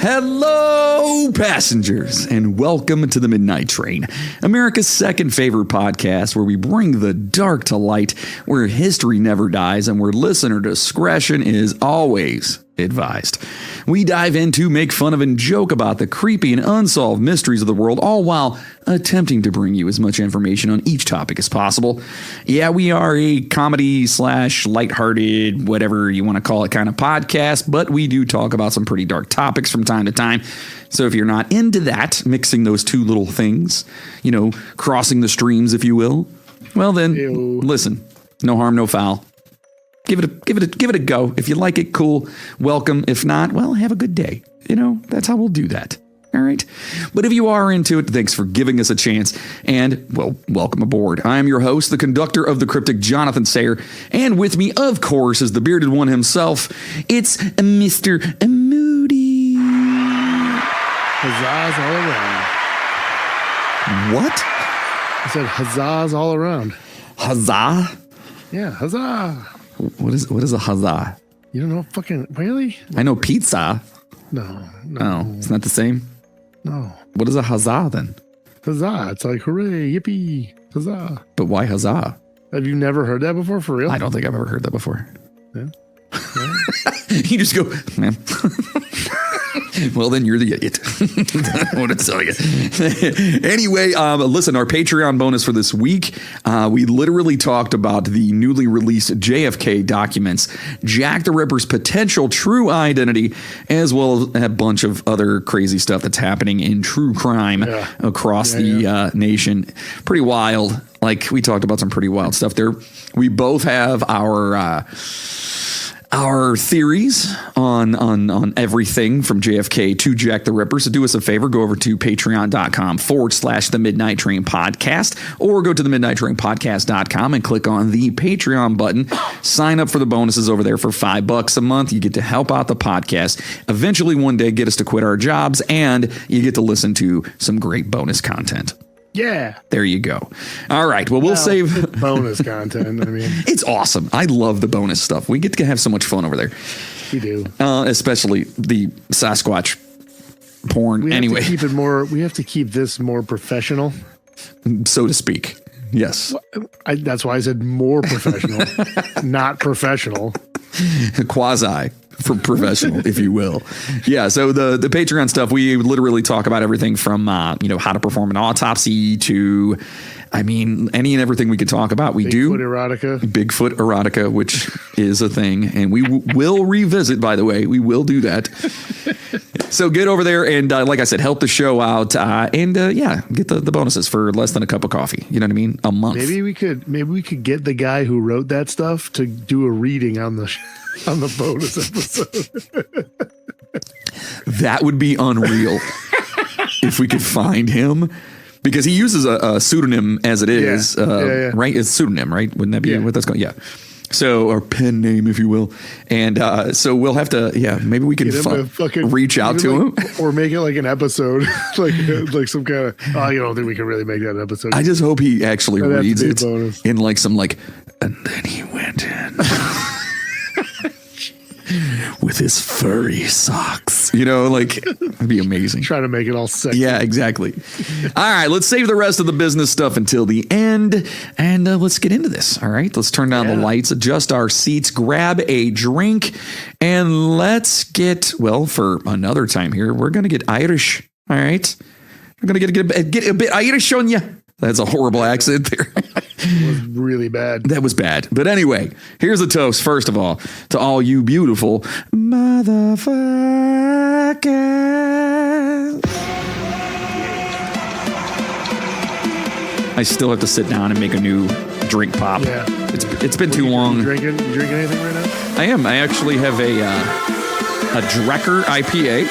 Hello, passengers, and welcome to the Midnight Train, America's second favorite podcast where we bring the dark to light, where history never dies, and where listener discretion is always advised. We dive in to make fun of and joke about the creepy and unsolved mysteries of the world, all while attempting to bring you as much information on each topic as possible. Yeah, we are a comedy / lighthearted, whatever you want to call it, kind of podcast, but we do talk about some pretty dark topics from time to time. So if you're not into that, mixing those two little things, crossing the streams, if you will, well then, listen, no harm, no foul. Give it a go. If you like it, cool. Welcome. If not, well, have a good day. That's how we'll do that. All right. But if you are into it, thanks for giving us a chance. And, well, welcome aboard. I am your host, the conductor of the cryptic, Jonathan Sayer. And with me, of course, is the bearded one himself. It's Mr. Moody. Huzzahs all around. What? I said huzzahs all around. Huzzah? Yeah, huzzah. What is a huzzah? You don't know fucking, really? I know pizza. No. Oh, it's not the same? No. What is a huzzah then? Huzzah. It's like, hooray, yippee, huzzah. But why huzzah? Have you never heard that before, for real? I don't think I've ever heard that before. Yeah. You just go, man. Well, then you're the idiot. I want to tell you. Anyway, listen, our Patreon bonus for this week, we literally talked about the newly released JFK documents, Jack the Ripper's potential true identity, as well as a bunch of other crazy stuff that's happening in true crime across the nation. Pretty wild. Like, we talked about some pretty wild stuff there. We both have our theories on everything from JFK to Jack the Ripper. So do us a favor, go over to patreon.com/the Midnight Train Podcast, or go to the midnighttrainpodcast.com and click on the Patreon button. Sign up for the bonuses over there for $5 a month. You get to help out the podcast. Eventually one day get us to quit our jobs, and you get to listen to some great bonus content. Yeah. There you go. All right. Well, we'll save bonus content. I mean, it's awesome. I love the bonus stuff. We get to have so much fun over there. We do. Especially the Sasquatch porn. We have to keep this more professional, so to speak. Yes. That's why I said more professional, not professional. Quasi. For professional, if you will. Yeah. So the Patreon stuff, we literally talk about everything from, how to perform an autopsy to, any and everything we could talk about. We do Bigfoot erotica, which is a thing. And we will revisit, by the way, we will do that. So get over there and, like I said, help the show out and get the bonuses for less than a cup of coffee. You know what I mean? A month. Maybe we could get the guy who wrote that stuff to do a reading on the bonus episode. That would be unreal if we could find him, because he uses a pseudonym as it is, right? It's pseudonym, right? Wouldn't that be what that's called? Yeah. So, or pen name, if you will. And so we'll have to, maybe we can reach out to him. Or make it like an episode, like some kind of, I don't think we can really make that an episode. I just hope he actually reads it in like some and then he went in. With his furry socks, it'd be amazing. Trying to make it all sexy. Yeah, exactly. All right, let's save the rest of the business stuff until the end, and let's get into this. All right, let's turn down the lights, adjust our seats, grab a drink, and let's get, for another time here, we're going to get Irish. All right, we're going to get a bit Irish on you. That's a horrible accent there. It was really bad. That was bad. But anyway, here's a toast, first of all, to all you beautiful motherfuckers. I still have to sit down and make a new drink pop. Yeah. It's been too long. You drinking anything right now? I am. I actually have a Drecker IPA.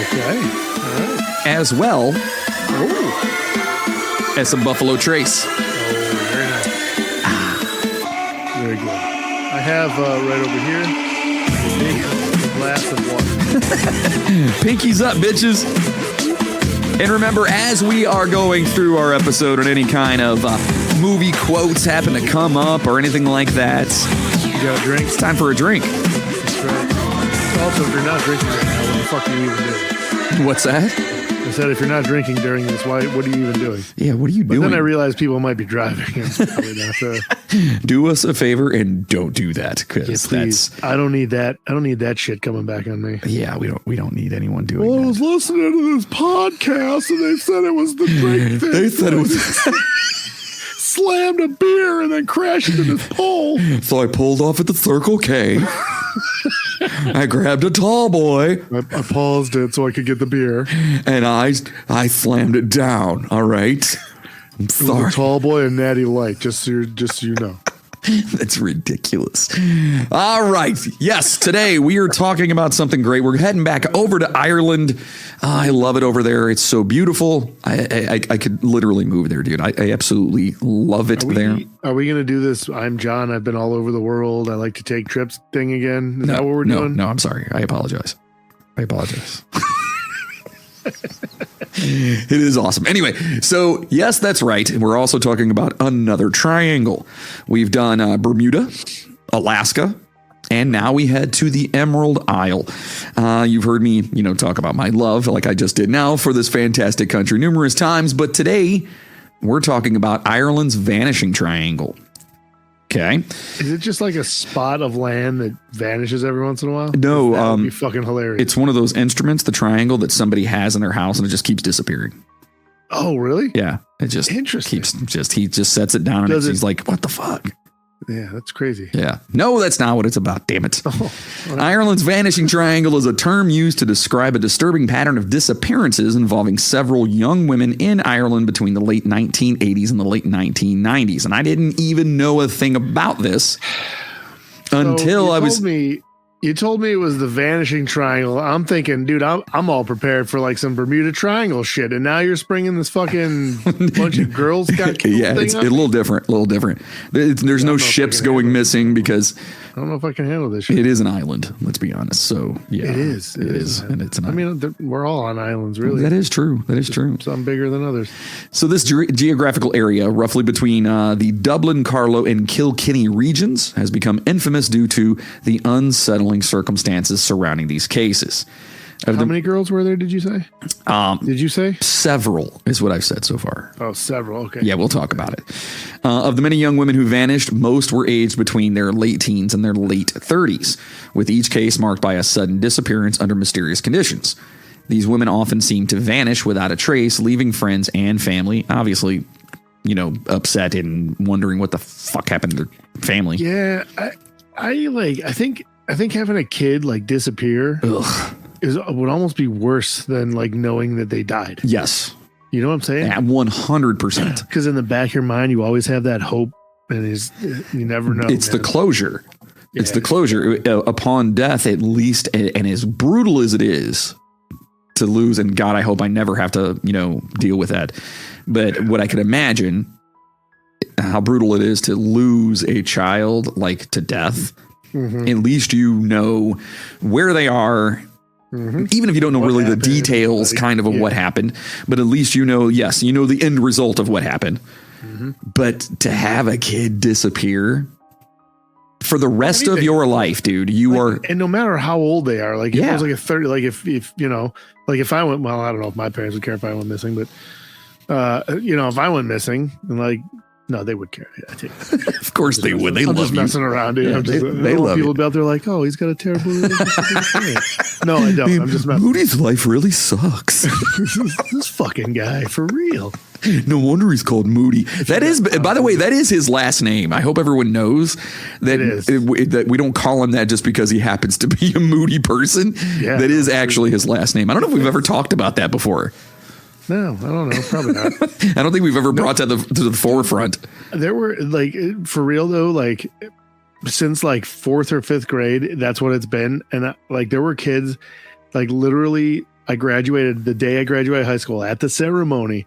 Okay. All right. As well as some Buffalo Trace. Oh, very nice. Very good. I have right over here a glass of water. Pinkies up, bitches. And remember, as we are going through our episode and any kind of movie quotes happen to come up or anything like that, you got a drink? It's time for a drink. That's right. Also, if you're not drinking right now, what the fuck are you even doing? What's that? I said, if you're not drinking during this, what are you even doing? Yeah, what are you But doing? then I realized people might be driving. It's probably not Do us a favor and don't do that, because please. I don't need that. I don't need that shit coming back on me. yeah, we don't need anyone doing Well, I that. was listening to this podcast and they said it was the drink thing. They said it was. Slammed a beer and then crashed into this pole. So I pulled off at the Circle K. I grabbed a tall boy I paused it so I could get the beer. and I slammed it down. All right. I'm It was sorry. a tall boy and Natty Light, just so you know. That's ridiculous. All right. Yes, today we are talking about something great. We're heading back over to Ireland. I love it over there. It's so beautiful. I could literally move there, dude. I absolutely love it there. Are we going to do this? I'm John. I've been all over the world. I like to take trips thing again. Is that what we're doing? No, I'm sorry. I apologize. It is awesome. Anyway, so yes, that's right. We're also talking about another triangle. We've done Bermuda, Alaska, and now we head to the Emerald Isle. You've heard me, talk about my love, like I just did now, for this fantastic country numerous times. But today, we're talking about Ireland's Vanishing Triangle. Okay. Is it just like a spot of land that vanishes every once in a while? No, that would be fucking hilarious. It's one of those instruments, the triangle, that somebody has in their house and it just keeps disappearing. Oh, really? Yeah. It just Interesting. he just sets it down and he's like, what the fuck? Yeah, that's crazy. Yeah. No, that's not what it's about. Damn it. Oh, Ireland's Vanishing Triangle is a term used to describe a disturbing pattern of disappearances involving several young women in Ireland between the late 1980s and the late 1990s. And I didn't even know a thing about this until You told me it was the Vanishing Triangle. I'm thinking, dude, I'm all prepared for like some Bermuda Triangle shit, and now you're springing this fucking bunch of girls got killed. Yeah, it's a little different. There's no ships going missing because I don't know if I can handle this shit. it is an island. Let's be honest. So yeah, It is, and it's an island. I mean, we're all on islands, really. That is true. That is true. Some bigger than others. So this geographical area, roughly between the Dublin, Carlow, and Kilkenny regions, has become infamous due to the unsettling circumstances surrounding these cases. How many girls were there, did you say? Did you say? Several is what I've said so far. Oh, several. Okay. Yeah, we'll talk about it. Of the many young women who vanished, most were aged between their late teens and their late 30s, with each case marked by a sudden disappearance under mysterious conditions. These women often seem to vanish without a trace, leaving friends and family, obviously, upset and wondering what the fuck happened to their family. Yeah, I think having a kid like disappear would almost be worse than like knowing that they died. Yes. You know what I'm saying? Yeah, 100%. Because in the back of your mind, you always have that hope, and you never know. It's the closure. It's the closure. Upon death, at least, and as brutal as it is to lose, and God, I hope I never have to, deal with that. But what I could imagine, how brutal it is to lose a child like to death. Mm-hmm. At least you know where they are. Mm-hmm. Even if you don't know really the details kind of what happened, but at least yes, the end result of what happened. Mm-hmm. But to have a kid disappear for the rest of your life, dude, and no matter how old they are, like if it was like a 30, like if like if I went, well, I don't know if my parents would care if I went missing, but if I went missing, and like, no, they would care. I think. Of course they would. They love you. I'm just messing around, dude. Yeah, they love people out there like, oh, he's got a terrible relationship. No, I don't. I'm just messing. Moody's life really sucks. This fucking guy, for real. No wonder he's called Moody. That is, by the way, that is his last name. I hope everyone knows that we don't call him that just because he happens to be a moody person. Yeah, that is actually his last name. I don't know if we've ever talked about that before. No, I don't know. Probably not. I don't think we've ever brought that to the forefront. There were like, for real though, like since like 4th or 5th grade, that's what it's been. And like there were kids, like literally, I graduated the day I graduated high school at the ceremony.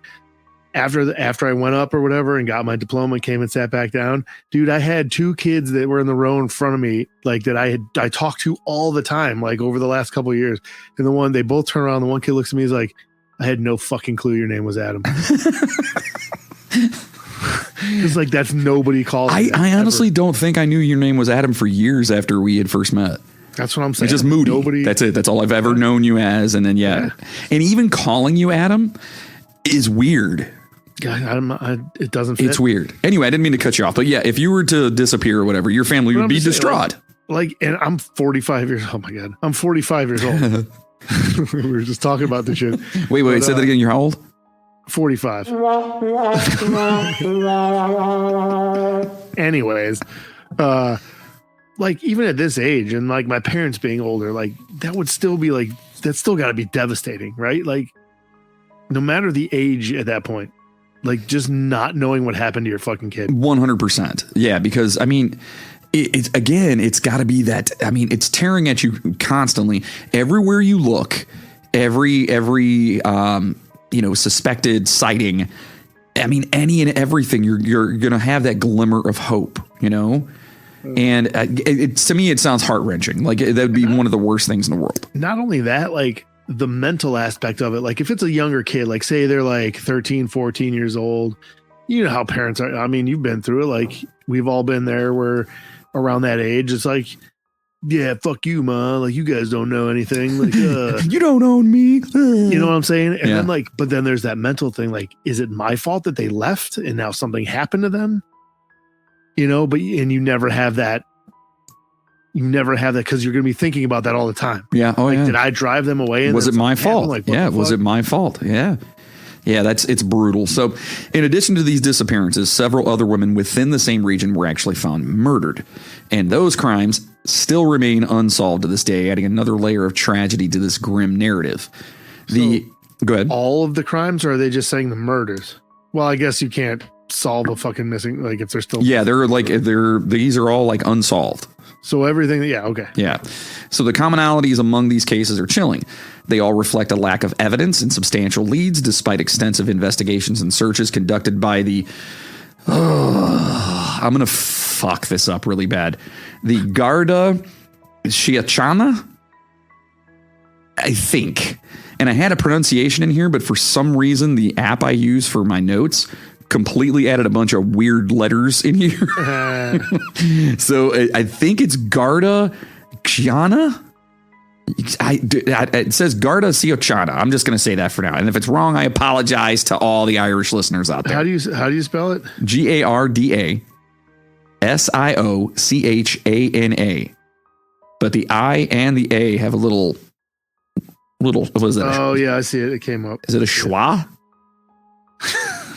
After I went up or whatever and got my diploma and came and sat back down, dude, I had 2 kids that were in the row in front of me, like that I talked to all the time, like over the last couple of years. And they both turn around. The one kid looks at me, he's like, I had no fucking clue your name was Adam. It's like that's nobody calls. I honestly don't think I knew your name was Adam for years after we had first met. That's what I'm saying. It's just Moody. That's it. That's all I've ever known you as. And then, and even calling you Adam is weird. Yeah, it doesn't fit. It's weird. Anyway, I didn't mean to cut you off, but yeah, if you were to disappear or whatever, your family would be distraught. And I'm 45 years. Oh my God, I'm 45 years old. We were just talking about this shit. Wait, say that again. You're how old? 45. Anyways, even at this age and like my parents being older, like that would still be like, that's still got to be devastating, right? Like no matter the age at that point, like just not knowing what happened to your fucking kid. 100%. Yeah. Because I mean, it's got to be that. I mean, it's tearing at you constantly. Everywhere you look, every suspected sighting. I mean, any and everything, you're going to have that glimmer of hope, and to me, it sounds heart wrenching. Like that would be one of the worst things in the world. Not only that, like the mental aspect of it, like if it's a younger kid, like say they're like 13, 14 years old, you know how parents are. I mean, you've been through it. Like we've all been there where around that age, it's like, yeah, fuck you, ma. Like you guys don't know anything. Like you don't own me. You know what I'm saying? And then but then there's that mental thing. Like, is it my fault that they left and now something happened to them? And you never have that. You never have that because you're going to be thinking about that all the time. Yeah. Oh, Did I drive them away? Was it my fault? Like, was it my fault? Yeah. Yeah, it's brutal. So in addition to these disappearances, several other women within the same region were actually found murdered. And those crimes still remain unsolved to this day, adding another layer of tragedy to this grim narrative. Go ahead. All of the crimes, or are they just saying the murders? Well, I guess you can't solve a fucking missing, like if they're still. Yeah, these are all like unsolved. So everything, okay. Yeah. So the commonalities among these cases are chilling. They all reflect a lack of evidence and substantial leads, despite extensive investigations and searches conducted by the... I'm going to fuck this up really bad. The Garda Síochána? I think. And I had a pronunciation in here, but for some reason, the app I use for my notes completely added a bunch of weird letters in here. So I think it's Garda Síochána. It says Garda Síochána. I'm just going to say that for now. And if it's wrong, I apologize to all the Irish listeners out there. How do you spell it? Garda Síochána. But the I and the A have a little, what is that? Oh, yeah, I see it. It came up. Is it a schwa?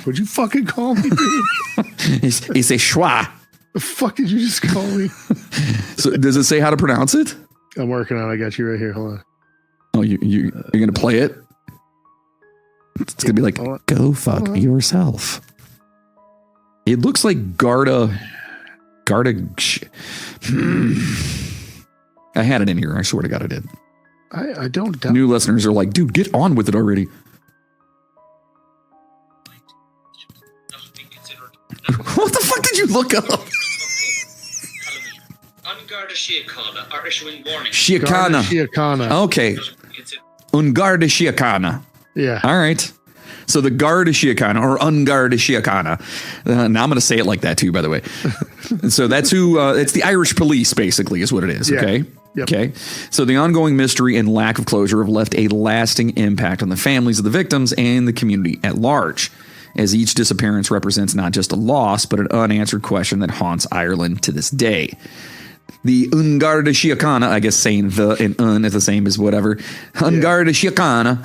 Would you fucking call me, dude? It's a schwa. The fuck did you just call me? So does it say how to pronounce it? I'm working on it. I got you right here. Hold on. Oh, you're going to play it? It's going to be like, go fuck yourself. It looks like Garda. I had it in here. I swear to God I did. I don't doubt. New listeners are like, dude, get on with it already. What the fuck did you look up? Garda Síochána are issuing warnings. Síochána. Okay. Garda Síochána. Yeah. All right. So the Garda Síochána or Garda Síochána. Now I'm going to say it like that too, by the way. So that's who, it's the Irish police basically is what it is. Yeah. Okay. Yep. Okay. So the ongoing mystery and lack of closure have left a lasting impact on the families of the victims and the community at large, as each disappearance represents not just a loss, but an unanswered question that haunts Ireland to this day. The Garda Síochána, I guess saying the and is the same as whatever. Garda Síochána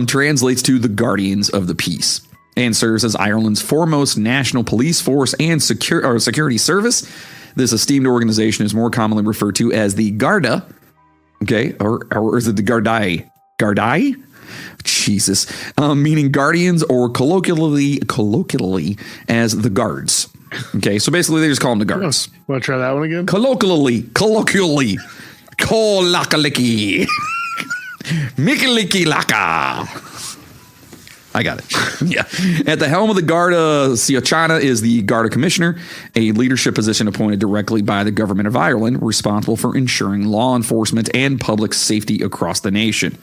translates to the Guardians of the Peace and serves as Ireland's foremost national police force and security service. This esteemed organization is more commonly referred to as the Garda, okay, or is it the Gardaí? Gardaí? Jesus, meaning guardians, or colloquially as the guards. Okay, so basically they just call them the guards. Want to try that one again? Colloquially, Mikaliki Laka. I got it. Yeah. At the helm of the Garda Síochána is the Garda Commissioner, a leadership position appointed directly by the government of Ireland, responsible for ensuring law enforcement and public safety across the nation.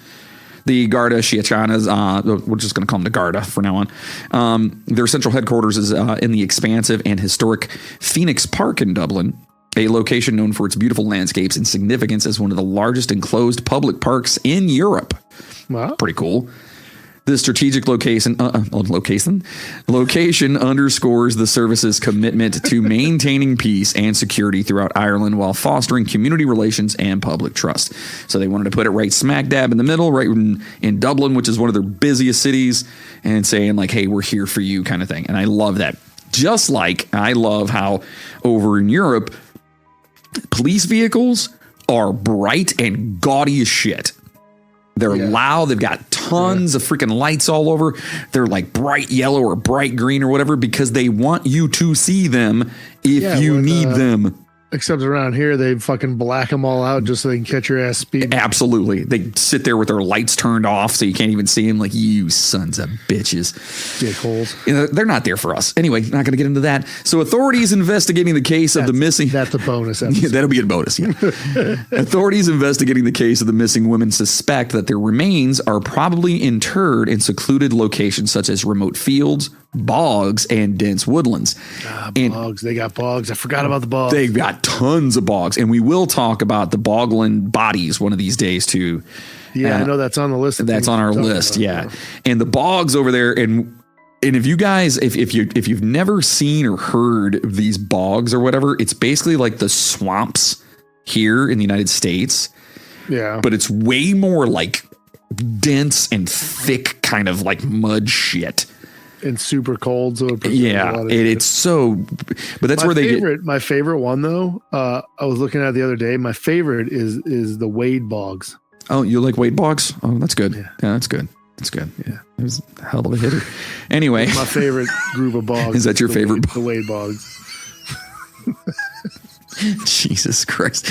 The Garda Síochána, we're just going to call them the Garda for now on. Their central headquarters is in the expansive and historic Phoenix Park in Dublin. a location known for its beautiful landscapes and significance as one of the largest enclosed public parks in Europe. Wow. Pretty cool. This strategic location underscores the service's commitment to maintaining peace and security throughout Ireland while fostering community relations and public trust. So they wanted to put it right smack dab in the middle, right in Dublin, which is one of their busiest cities, and saying like, hey, we're here for you kind of thing. And I love that. Just like I love how over in Europe, police vehicles are bright and gaudy as shit. They're loud. They've got tons of freaking lights all over. They're like bright yellow or bright green or whatever because they want you to see them if you need them. Except around here, they fucking black them all out just so they can catch your ass speeding. Absolutely. They sit there with their lights turned off so you can't even see them. Like, you sons of bitches. Dickholes. You know, they're not there for us. Anyway, not going to get into that. So authorities investigating the case of the missing... That's a bonus episode. Yeah, that'll be a bonus, yeah. Authorities investigating the case of the missing women suspect that their remains are probably interred in secluded locations such as remote fields, bogs, and dense woodlands. Bogs. They got bogs. I forgot about the bogs. They've got tons of bogs, and we will talk about the bogland bodies one of these days too. Yeah, I know that's on the list. That's on our list, yeah. And the bogs over there, and if you guys, if you've never seen or heard of these bogs or whatever, it's basically like the swamps here in the United States. Yeah, but it's way more like dense and thick, kind of like mud shit. And super cold, so it's so. But that's where they get. My favorite one though. I was looking at it the other day. My favorite is the Wade bogs. Oh, you like Wade bogs? Oh, that's good. Yeah, that's good. That's good. Yeah, it was a hell of a hitter. Anyway, my favorite group of bogs. Is that your favorite? The Wade bogs. Jesus Christ.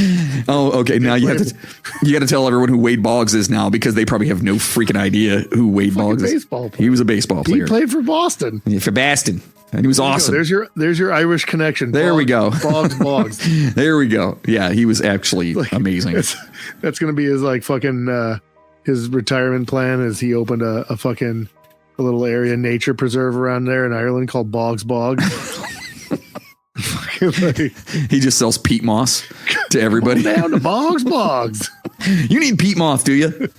Oh, okay. Now you got to tell everyone who Wade Boggs is now because they probably have no freaking idea who Wade Boggs is. He was a baseball player. He played for Boston. Yeah, for Boston. And he was awesome. There's your Irish connection. There we go. Boggs. There we go. Yeah, he was actually amazing. That's going to be his like fucking his retirement plan is he opened a little area nature preserve around there in Ireland called Boggs. He just sells peat moss to everybody. Down to Boggs. You need peat moss, do you?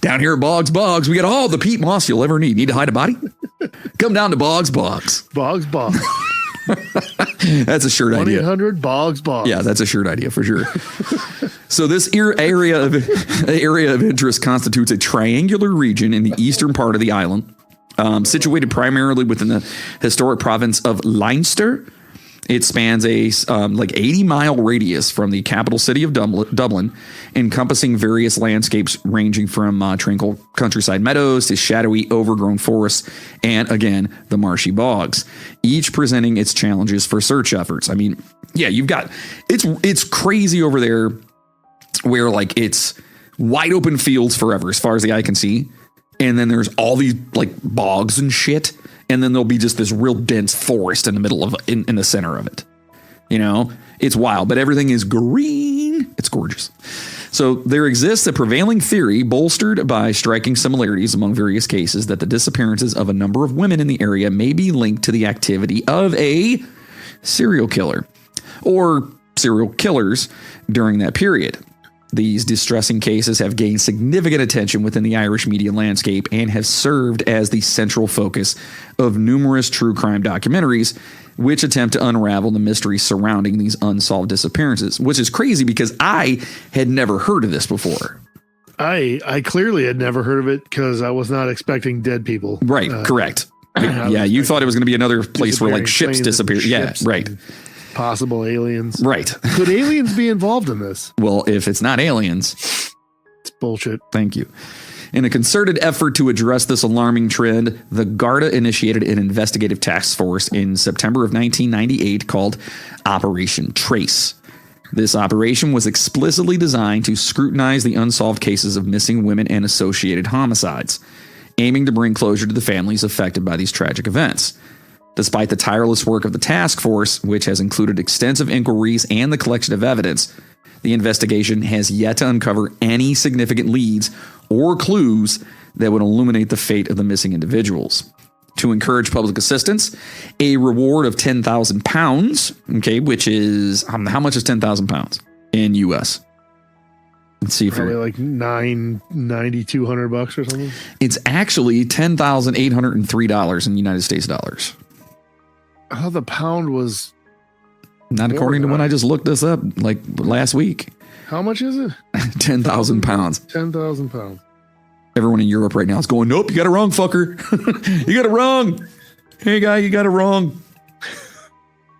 Down here at Boggs, we got all the peat moss you'll ever need. Need to hide a body? Come down to Boggs. Boggs. That's a shirt idea. 1-800 Boggs. Yeah, that's a shirt idea for sure. So this area of interest constitutes a triangular region in the eastern part of the island. Situated primarily within the historic province of Leinster. It spans a 80-mile radius from the capital city of Dublin, encompassing various landscapes ranging from tranquil countryside meadows to shadowy overgrown forests and, again, the marshy bogs, each presenting its challenges for search efforts. I mean, yeah, you've got it's crazy over there where like it's wide open fields forever as far as the eye can see. And then there's all these like bogs and shit. And then there'll be just this real dense forest in the middle of in the center of it. You know, it's wild, but everything is green. It's gorgeous. So there exists a prevailing theory bolstered by striking similarities among various cases that the disappearances of a number of women in the area may be linked to the activity of a serial killer or serial killers during that period. These distressing cases have gained significant attention within the Irish media landscape and have served as the central focus of numerous true crime documentaries, which attempt to unravel the mystery surrounding these unsolved disappearances, which is crazy because I had never heard of this before. I clearly had never heard of it because I was not expecting dead people. Right, correct. Yeah, you thought it was going to be another place where like ships disappear. Yeah, right. Possible aliens. Right. Could aliens be involved in this? Well, if it's not aliens, it's bullshit. Thank you. In a concerted effort to address this alarming trend, the Garda initiated an investigative task force in September of 1998 called Operation Trace. This operation was explicitly designed to scrutinize the unsolved cases of missing women and associated homicides, aiming to bring closure to the families affected by these tragic events. Despite the tireless work of the task force, which has included extensive inquiries and the collection of evidence, the investigation has yet to uncover any significant leads or clues that would illuminate the fate of the missing individuals. to encourage public assistance, a reward of £10,000, okay, which is, how much is £10,000 in U.S.? Let's see if Probably like $9,200 or something. It's actually $10,803 in United States dollars. I thought the pound was not according to when I just looked this up like last week. How much is it? £10,000. £10,000. Everyone in Europe right now is going, nope, you got it wrong, fucker. You got it wrong. Hey, guy, you got it wrong.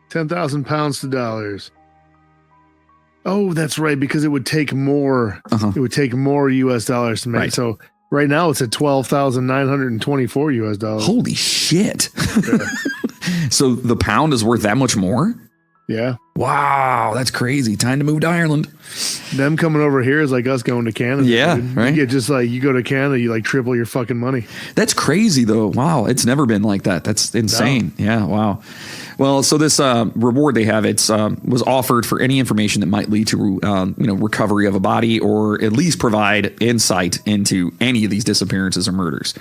10,000 pounds to dollars. Oh, that's right, because it would take more. It would take more U.S. dollars to make. Right. So right now it's at 12,924 U.S. dollars. Holy shit. Yeah. So the pound is worth that much more? Yeah. Wow, that's crazy. Time to move to Ireland. Them coming over here is like us going to Canada. Yeah, dude. right. You get just like, you go to Canada, you like triple your fucking money. That's crazy, though. Wow, it's never been like that. That's insane. No. Yeah, wow. Well, so this reward they have, it's was offered for any information that might lead to recovery of a body or at least provide insight into any of these disappearances or murders.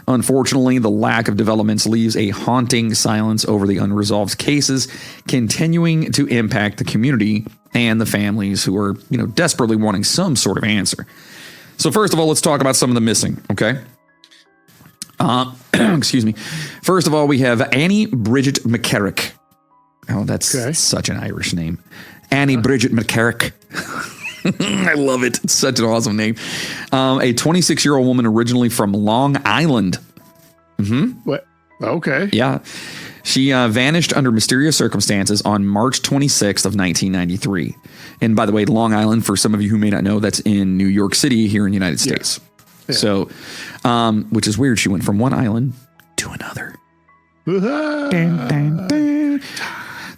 Unfortunately, the lack of developments leaves a haunting silence over the unresolved cases, continuing to impact the community and the families who are, desperately wanting some sort of answer. So first of all, let's talk about some of the missing, okay? Excuse me. First of all, we have Annie Bridget McCarrick. Oh, that's such an Irish name. Annie Bridget McCarrick. I love it. It's such an awesome name. A 26-year-old woman originally from Long Island. What? Okay. Yeah. She vanished under mysterious circumstances on March 26th of 1993. And by the way, Long Island, for some of you who may not know, that's in New York City here in the United States. Yeah. So, which is weird. She went from one island to another. Dun, dun, dun.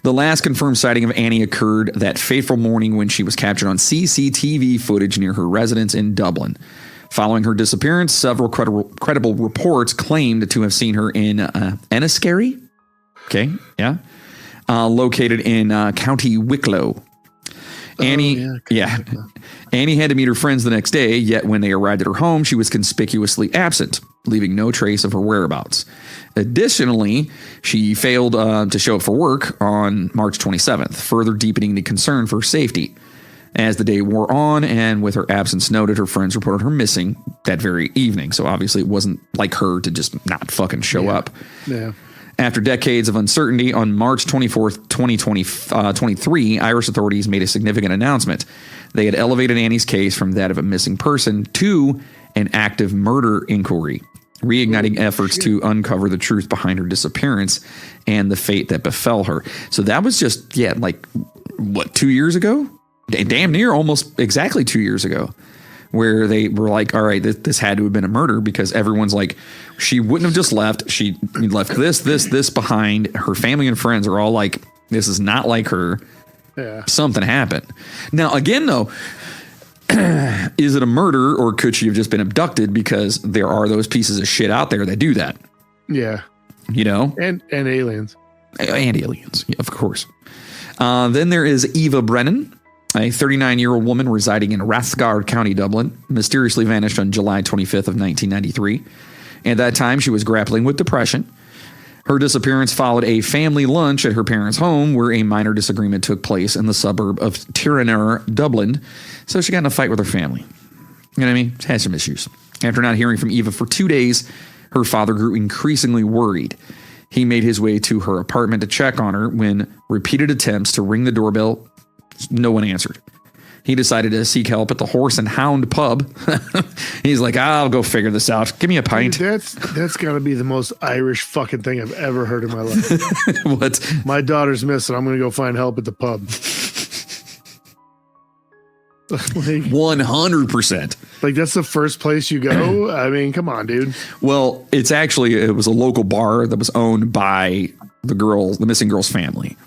The last confirmed sighting of Annie occurred that fateful morning when she was captured on CCTV footage near her residence in Dublin. Following her disappearance, several credible reports claimed to have seen her in Enniskerry, located in County Wicklow. Annie, Annie had to meet her friends the next day, yet when they arrived at her home, she was conspicuously absent, leaving no trace of her whereabouts. Additionally, she failed to show up for work on March 27th, further deepening the concern for her safety. As the day wore on and with her absence noted, her friends reported her missing that very evening. So obviously it wasn't like her to just not fucking show up. Yeah. After decades of uncertainty, on March 24th, 2023, Irish authorities made a significant announcement. They had elevated Annie's case from that of a missing person to an active murder inquiry, reigniting efforts to uncover the truth behind her disappearance and the fate that befell her. So that was just, 2 years ago? Damn near almost exactly 2 years ago, where they were like, all right, this had to have been a murder because everyone's like, she wouldn't have just left. She left this behind. Her family and friends are all like, this is not like her. Yeah. Something happened. Now, again, though, is it a murder or could she have just been abducted? Because there are those pieces of shit out there that do that. Yeah. And aliens. And aliens, of course. Then there is Eva Brennan, a 39-year-old woman residing in Rathgar County, Dublin, mysteriously vanished on July 25th of 1993. At that time, she was grappling with depression. Her disappearance followed a family lunch at her parents' home where a minor disagreement took place in the suburb of Tirranur, Dublin. So she got in a fight with her family. You know what I mean? She had some issues. After not hearing from Eva for 2 days, her father grew increasingly worried. He made his way to her apartment to check on her when repeated attempts to ring the doorbell, no one answered. He decided to seek help at the Horse and Hound pub. He's like, I'll go figure this out. Give me a pint. Dude, that's got to be the most Irish fucking thing I've ever heard in my life. What? My daughter's missing. I'm going to go find help at the pub. 100%. Like, that's the first place you go? I mean, come on, dude. Well, it was a local bar that was owned by the missing girl's family.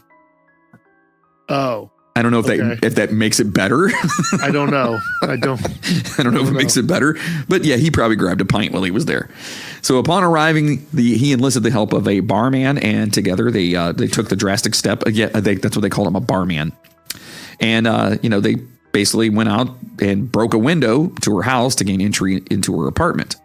Oh. I don't know if that makes it better. I don't know. I don't know if it makes it better. But yeah, he probably grabbed a pint while he was there. So upon arriving, he enlisted the help of a barman, and together they took the drastic step. That's what they called him, a barman. And they basically went out and broke a window to her house to gain entry into her apartment.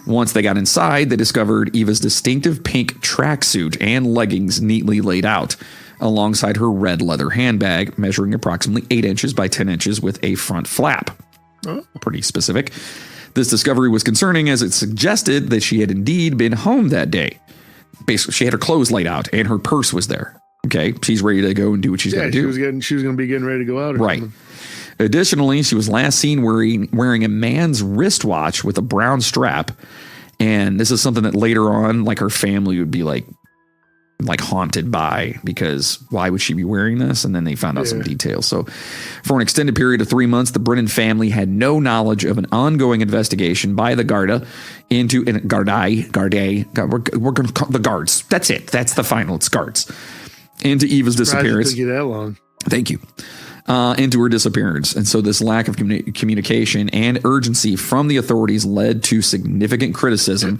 Once they got inside, they discovered Eva's distinctive pink tracksuit and leggings neatly laid out, alongside her red leather handbag, measuring approximately 8 inches by 10 inches with a front flap. Oh. Pretty specific. This discovery was concerning as it suggested that she had indeed been home that day. Basically, she had her clothes laid out and her purse was there. Okay, she's ready to go and do what she's got to do. She was going to be getting ready to go out. Right. Something. Additionally, she was last seen wearing a man's wristwatch with a brown strap. And this is something that later on, like her family would be like haunted by, because why would she be wearing this? And then they found out some details. So for an extended period of 3 months, the Brennan family had no knowledge of an ongoing investigation by the Garda into we're going to call the guards. That's it. That's the final. It's guards into Eva's disappearance. It took you that long. Thank you. Into her disappearance. And so this lack of communication and urgency from the authorities led to significant criticism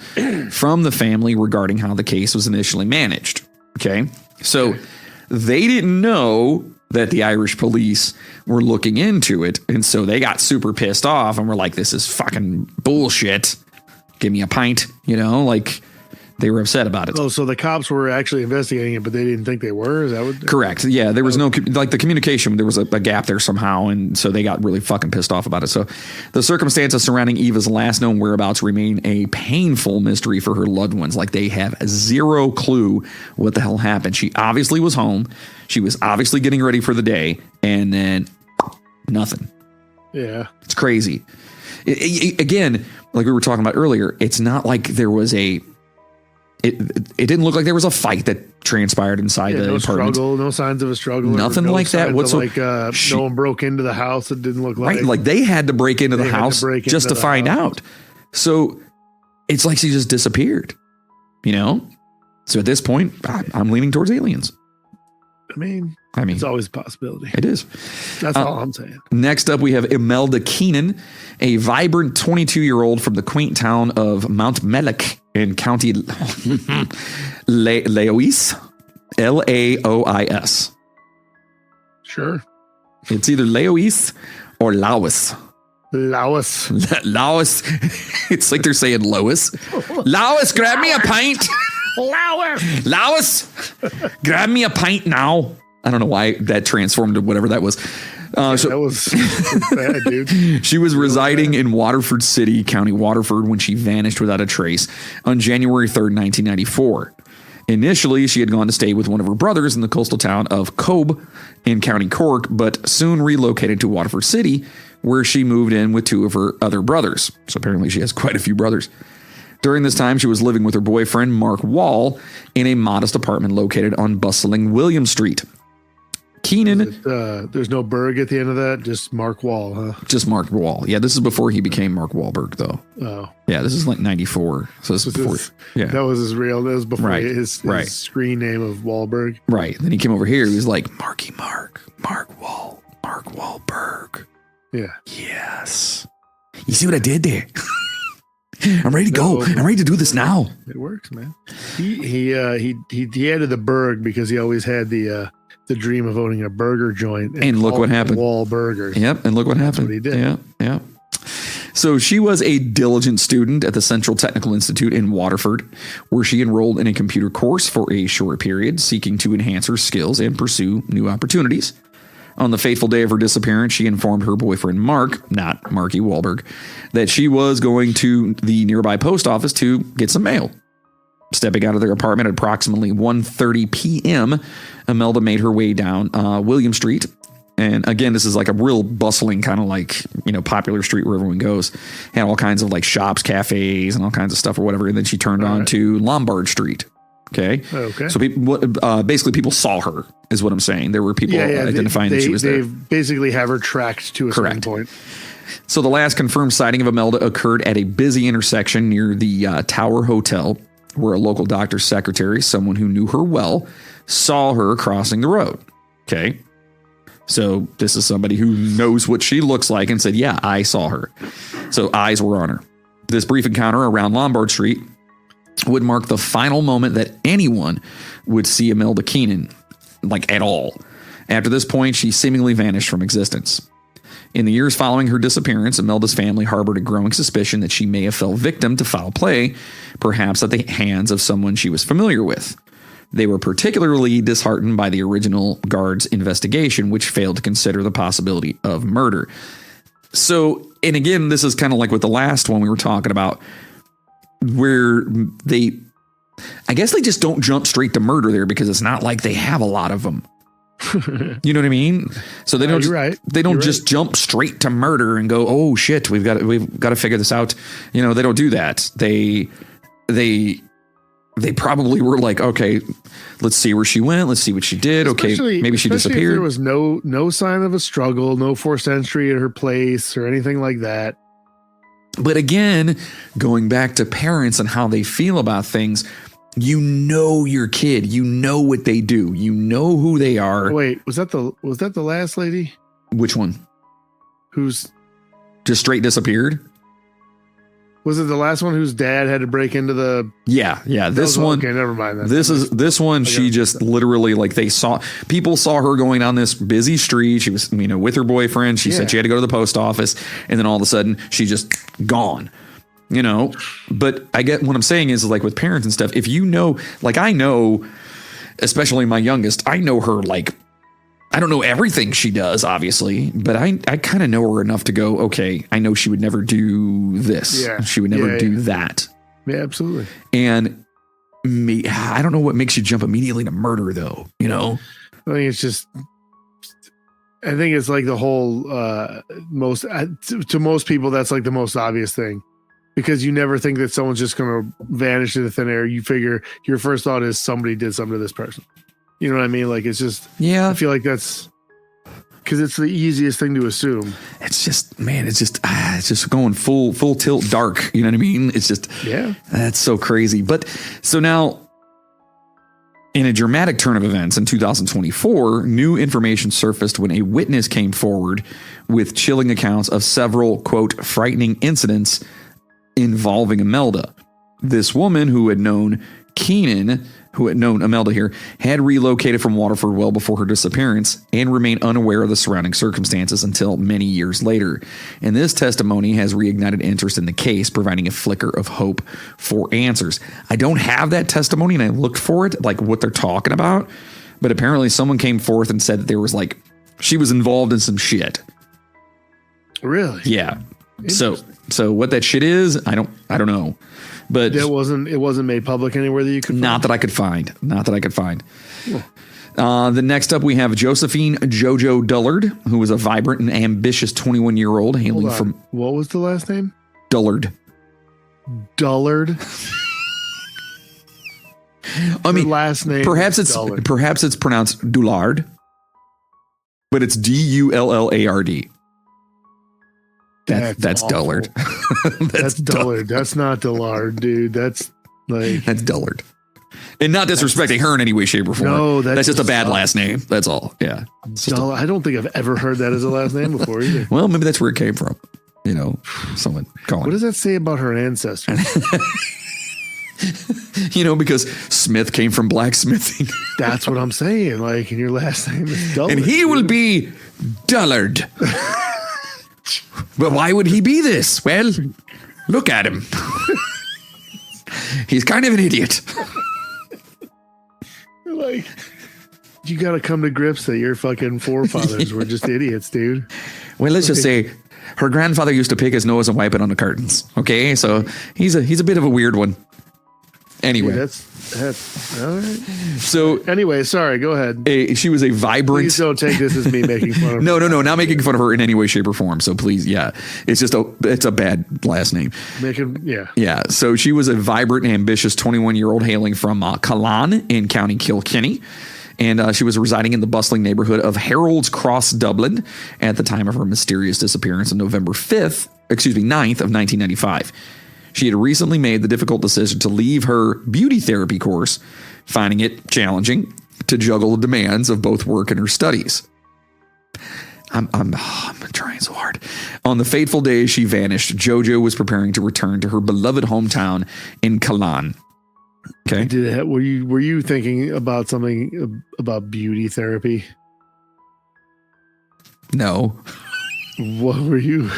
from the family regarding how the case was initially managed. Okay. So they didn't know that the Irish police were looking into it. And so they got super pissed off and were like, this is fucking bullshit. Give me a pint, like they were upset about it. Oh, so the cops were actually investigating it, but they didn't think they were? Is that what? Correct. Yeah, there was no, like the communication, there was a gap there somehow, and so they got really fucking pissed off about it. So the circumstances surrounding Eva's last known whereabouts remain a painful mystery for her loved ones. Like they have zero clue what the hell happened. She obviously was home. She was obviously getting ready for the day, and then nothing. Yeah. It's crazy. Again, like we were talking about earlier, it's not like there was it didn't look like there was a fight that transpired inside the apartment. Struggle, no signs of a struggle. Nothing like that whatsoever. No one broke into the house. It didn't look like. Right, like they had to break into the house just to find out. So it's like she just disappeared, So at this point, I'm leaning towards aliens. I mean, it's always a possibility. It is. That's all I'm saying. Next up, we have Imelda Keenan, a vibrant 22-year-old from the quaint town of Mount Mellick in County Laois, Laois. Sure. It's either Laois or Laos. Laos. Laos. It's like they're saying Lois. Laos, grab me a pint. Laos, grab me a pint now. I don't know why that transformed to whatever that was. That was bad, dude. She was residing in Waterford City, County Waterford, when she vanished without a trace on January 3rd, 1994. Initially, she had gone to stay with one of her brothers in the coastal town of Cobb in County Cork, but soon relocated to Waterford City, where she moved in with two of her other brothers. So apparently she has quite a few brothers. During this time, she was living with her boyfriend, Mark Wall, in a modest apartment located on bustling William Street. Keenan. There's no Berg at the end of that, just Mark Wall, huh? Just Mark Wall. Yeah, this is before he became Mark Wahlberg, though. Oh. Yeah, this is like 94. So this is before. Yeah. That was his real, that was before his screen name of Wahlberg. Right. Then he came over here. He was like, Mark Wahlberg. Yeah. Yes. You see what I did there? I'm ready to go. I'm ready to do this now. It works, man. He added the Berg because he always had the dream of owning a burger joint. And look what happened. Wall Burgers. Yep. And look what happened. That's what he did. Yeah. So she was a diligent student at the Central Technical Institute in Waterford, where she enrolled in a computer course for a short period, seeking to enhance her skills and pursue new opportunities. On the fateful day of her disappearance, she informed her boyfriend, Mark, not Marky Wahlberg, that she was going to the nearby post office to get some mail. Stepping out of their apartment at approximately 1:30 p.m., Imelda made her way down William Street. And again, this is like a real bustling kind of like, popular street where everyone goes. Had all kinds of like shops, cafes, and all kinds of stuff or whatever. And then she turned on to Lombard Street. Okay. So basically people saw her is what I'm saying. There were people identifying that she was there. They basically have her tracked to a certain point. So the last confirmed sighting of Imelda occurred at a busy intersection near the Tower Hotel, where a local doctor's secretary, someone who knew her well, saw her crossing the road. Okay. So this is somebody who knows what she looks like and said, yeah, I saw her. So eyes were on her. This brief encounter around Lombard Street would mark the final moment that anyone would see Imelda Keenan, like at all. After this point, she seemingly vanished from existence. In the years following her disappearance, Imelda's family harbored a growing suspicion that she may have fell victim to foul play, perhaps at the hands of someone she was familiar with. They were particularly disheartened by the original guard's investigation, which failed to consider the possibility of murder. So, and again, this is kind of like with the last one we were talking about, where I guess they just don't jump straight to murder there because it's not like they have a lot of them. You know what I mean? So they don't. You're right. They don't You're just right. jump straight to murder and go, "Oh shit, we've got to figure this out." You know, they don't do that. They probably were like, "Okay, let's see where she went. Let's see what she did. Okay, maybe she Especially if disappeared." there was no sign of a struggle, no forced entry at her place or anything like that. But again, going back to parents and how they feel about things, you know your kid, you know what they do, you know who they are. Wait, was that the last lady Which one? who's Just straight disappeared? was it the last one whose dad had to break into the Yeah. This one. Okay, never mind that. This one. She just literally like people saw her going down this busy street. She was with her boyfriend. She said she had to go to the post office, and then all of a sudden she just gone. But I get what I'm saying is like with parents and stuff. If like I know, especially my youngest, I know her like. I don't know everything she does, obviously, but I kind of know her enough to go, okay, I know she would never do this. Yeah. She would never do that. Yeah, absolutely. And I don't know what makes you jump immediately to murder, though. I think it's like the whole to most people, that's like the most obvious thing, because you never think that someone's just going to vanish into thin air. You figure your first thought is somebody did something to this person. You know what I mean? Like, it's just, I feel like that's because it's the easiest thing to assume. It's just, man, it's just going full tilt dark. You know what I mean? It's just, that's so crazy. But so now, in a dramatic turn of events in 2024, new information surfaced when a witness came forward with chilling accounts of several, quote, frightening incidents involving Imelda. This woman who had known Imelda here, had relocated from Waterford well before her disappearance and remained unaware of the surrounding circumstances until many years later. And this testimony has reignited interest in the case, providing a flicker of hope for answers. I don't have that testimony, and I looked for it, like what they're talking about, but apparently someone came forth and said that there was like, she was involved in some shit. Really? Yeah. So what that shit is, I don't know. But it wasn't made public anywhere that you could find? Not that I could find. The next up, we have Josephine Jojo Dullard, who was a vibrant and ambitious 21-year-old hailing from... What was the last name? Dullard. I mean, last name. Perhaps it's pronounced Dullard, but it's Dullard. That's Dullard. That's Dullard. That's not Dullard, dude. That's Dullard. And not disrespecting her in any way, shape, or form. No, that's just a bad last name. That's all. Yeah. I don't think I've ever heard that as a last name before either. Well, maybe that's where it came from. Someone calling. What does that say about her ancestors? Because Smith came from blacksmithing. That's what I'm saying. Like, and your last name is Dullard. And he will be Dullard. But why would he be this? Well, look at him. He's kind of an idiot. Like, you got to come to grips that your fucking forefathers were just idiots, dude. Well, let's just say her grandfather used to pick his nose and wipe it on the curtains. Okay, so he's a bit of a weird one. Anyway, dude, that's all right. So anyway, sorry, go ahead. She was a vibrant. Please don't take this as me making fun of her. No, not making fun of her in any way, shape, or form. So please, it's just it's a bad last name. Yeah. So she was a vibrant and ambitious 21-year-old hailing from Callan in County Kilkenny. And she was residing in the bustling neighborhood of Harold's Cross, Dublin, at the time of her mysterious disappearance on November 9th of 1995. She had recently made the difficult decision to leave her beauty therapy course, finding it challenging to juggle the demands of both work and her studies. I'm trying so hard. On the fateful day she vanished, Jojo was preparing to return to her beloved hometown in Callan. Okay. Were you thinking about something about beauty therapy? No. What were you?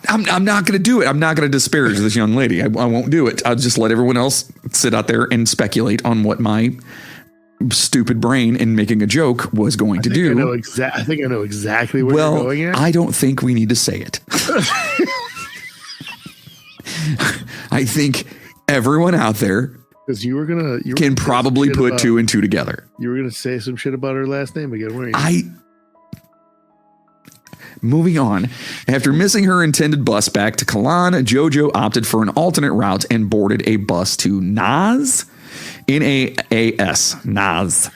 I'm not going to do it. I'm not going to disparage this young lady. I won't do it. I'll just let everyone else sit out there and speculate on what my stupid brain in making a joke was going to do. I think I know exactly where you're going at. I don't think we need to say it. I think everyone out there can probably put two and two together. You were gonna say some shit about her last name again, weren't you? Moving on. After missing her intended bus back to Kilkenny, JoJo opted for an alternate route and boarded a bus to Naas. N-A-A-S. Naas.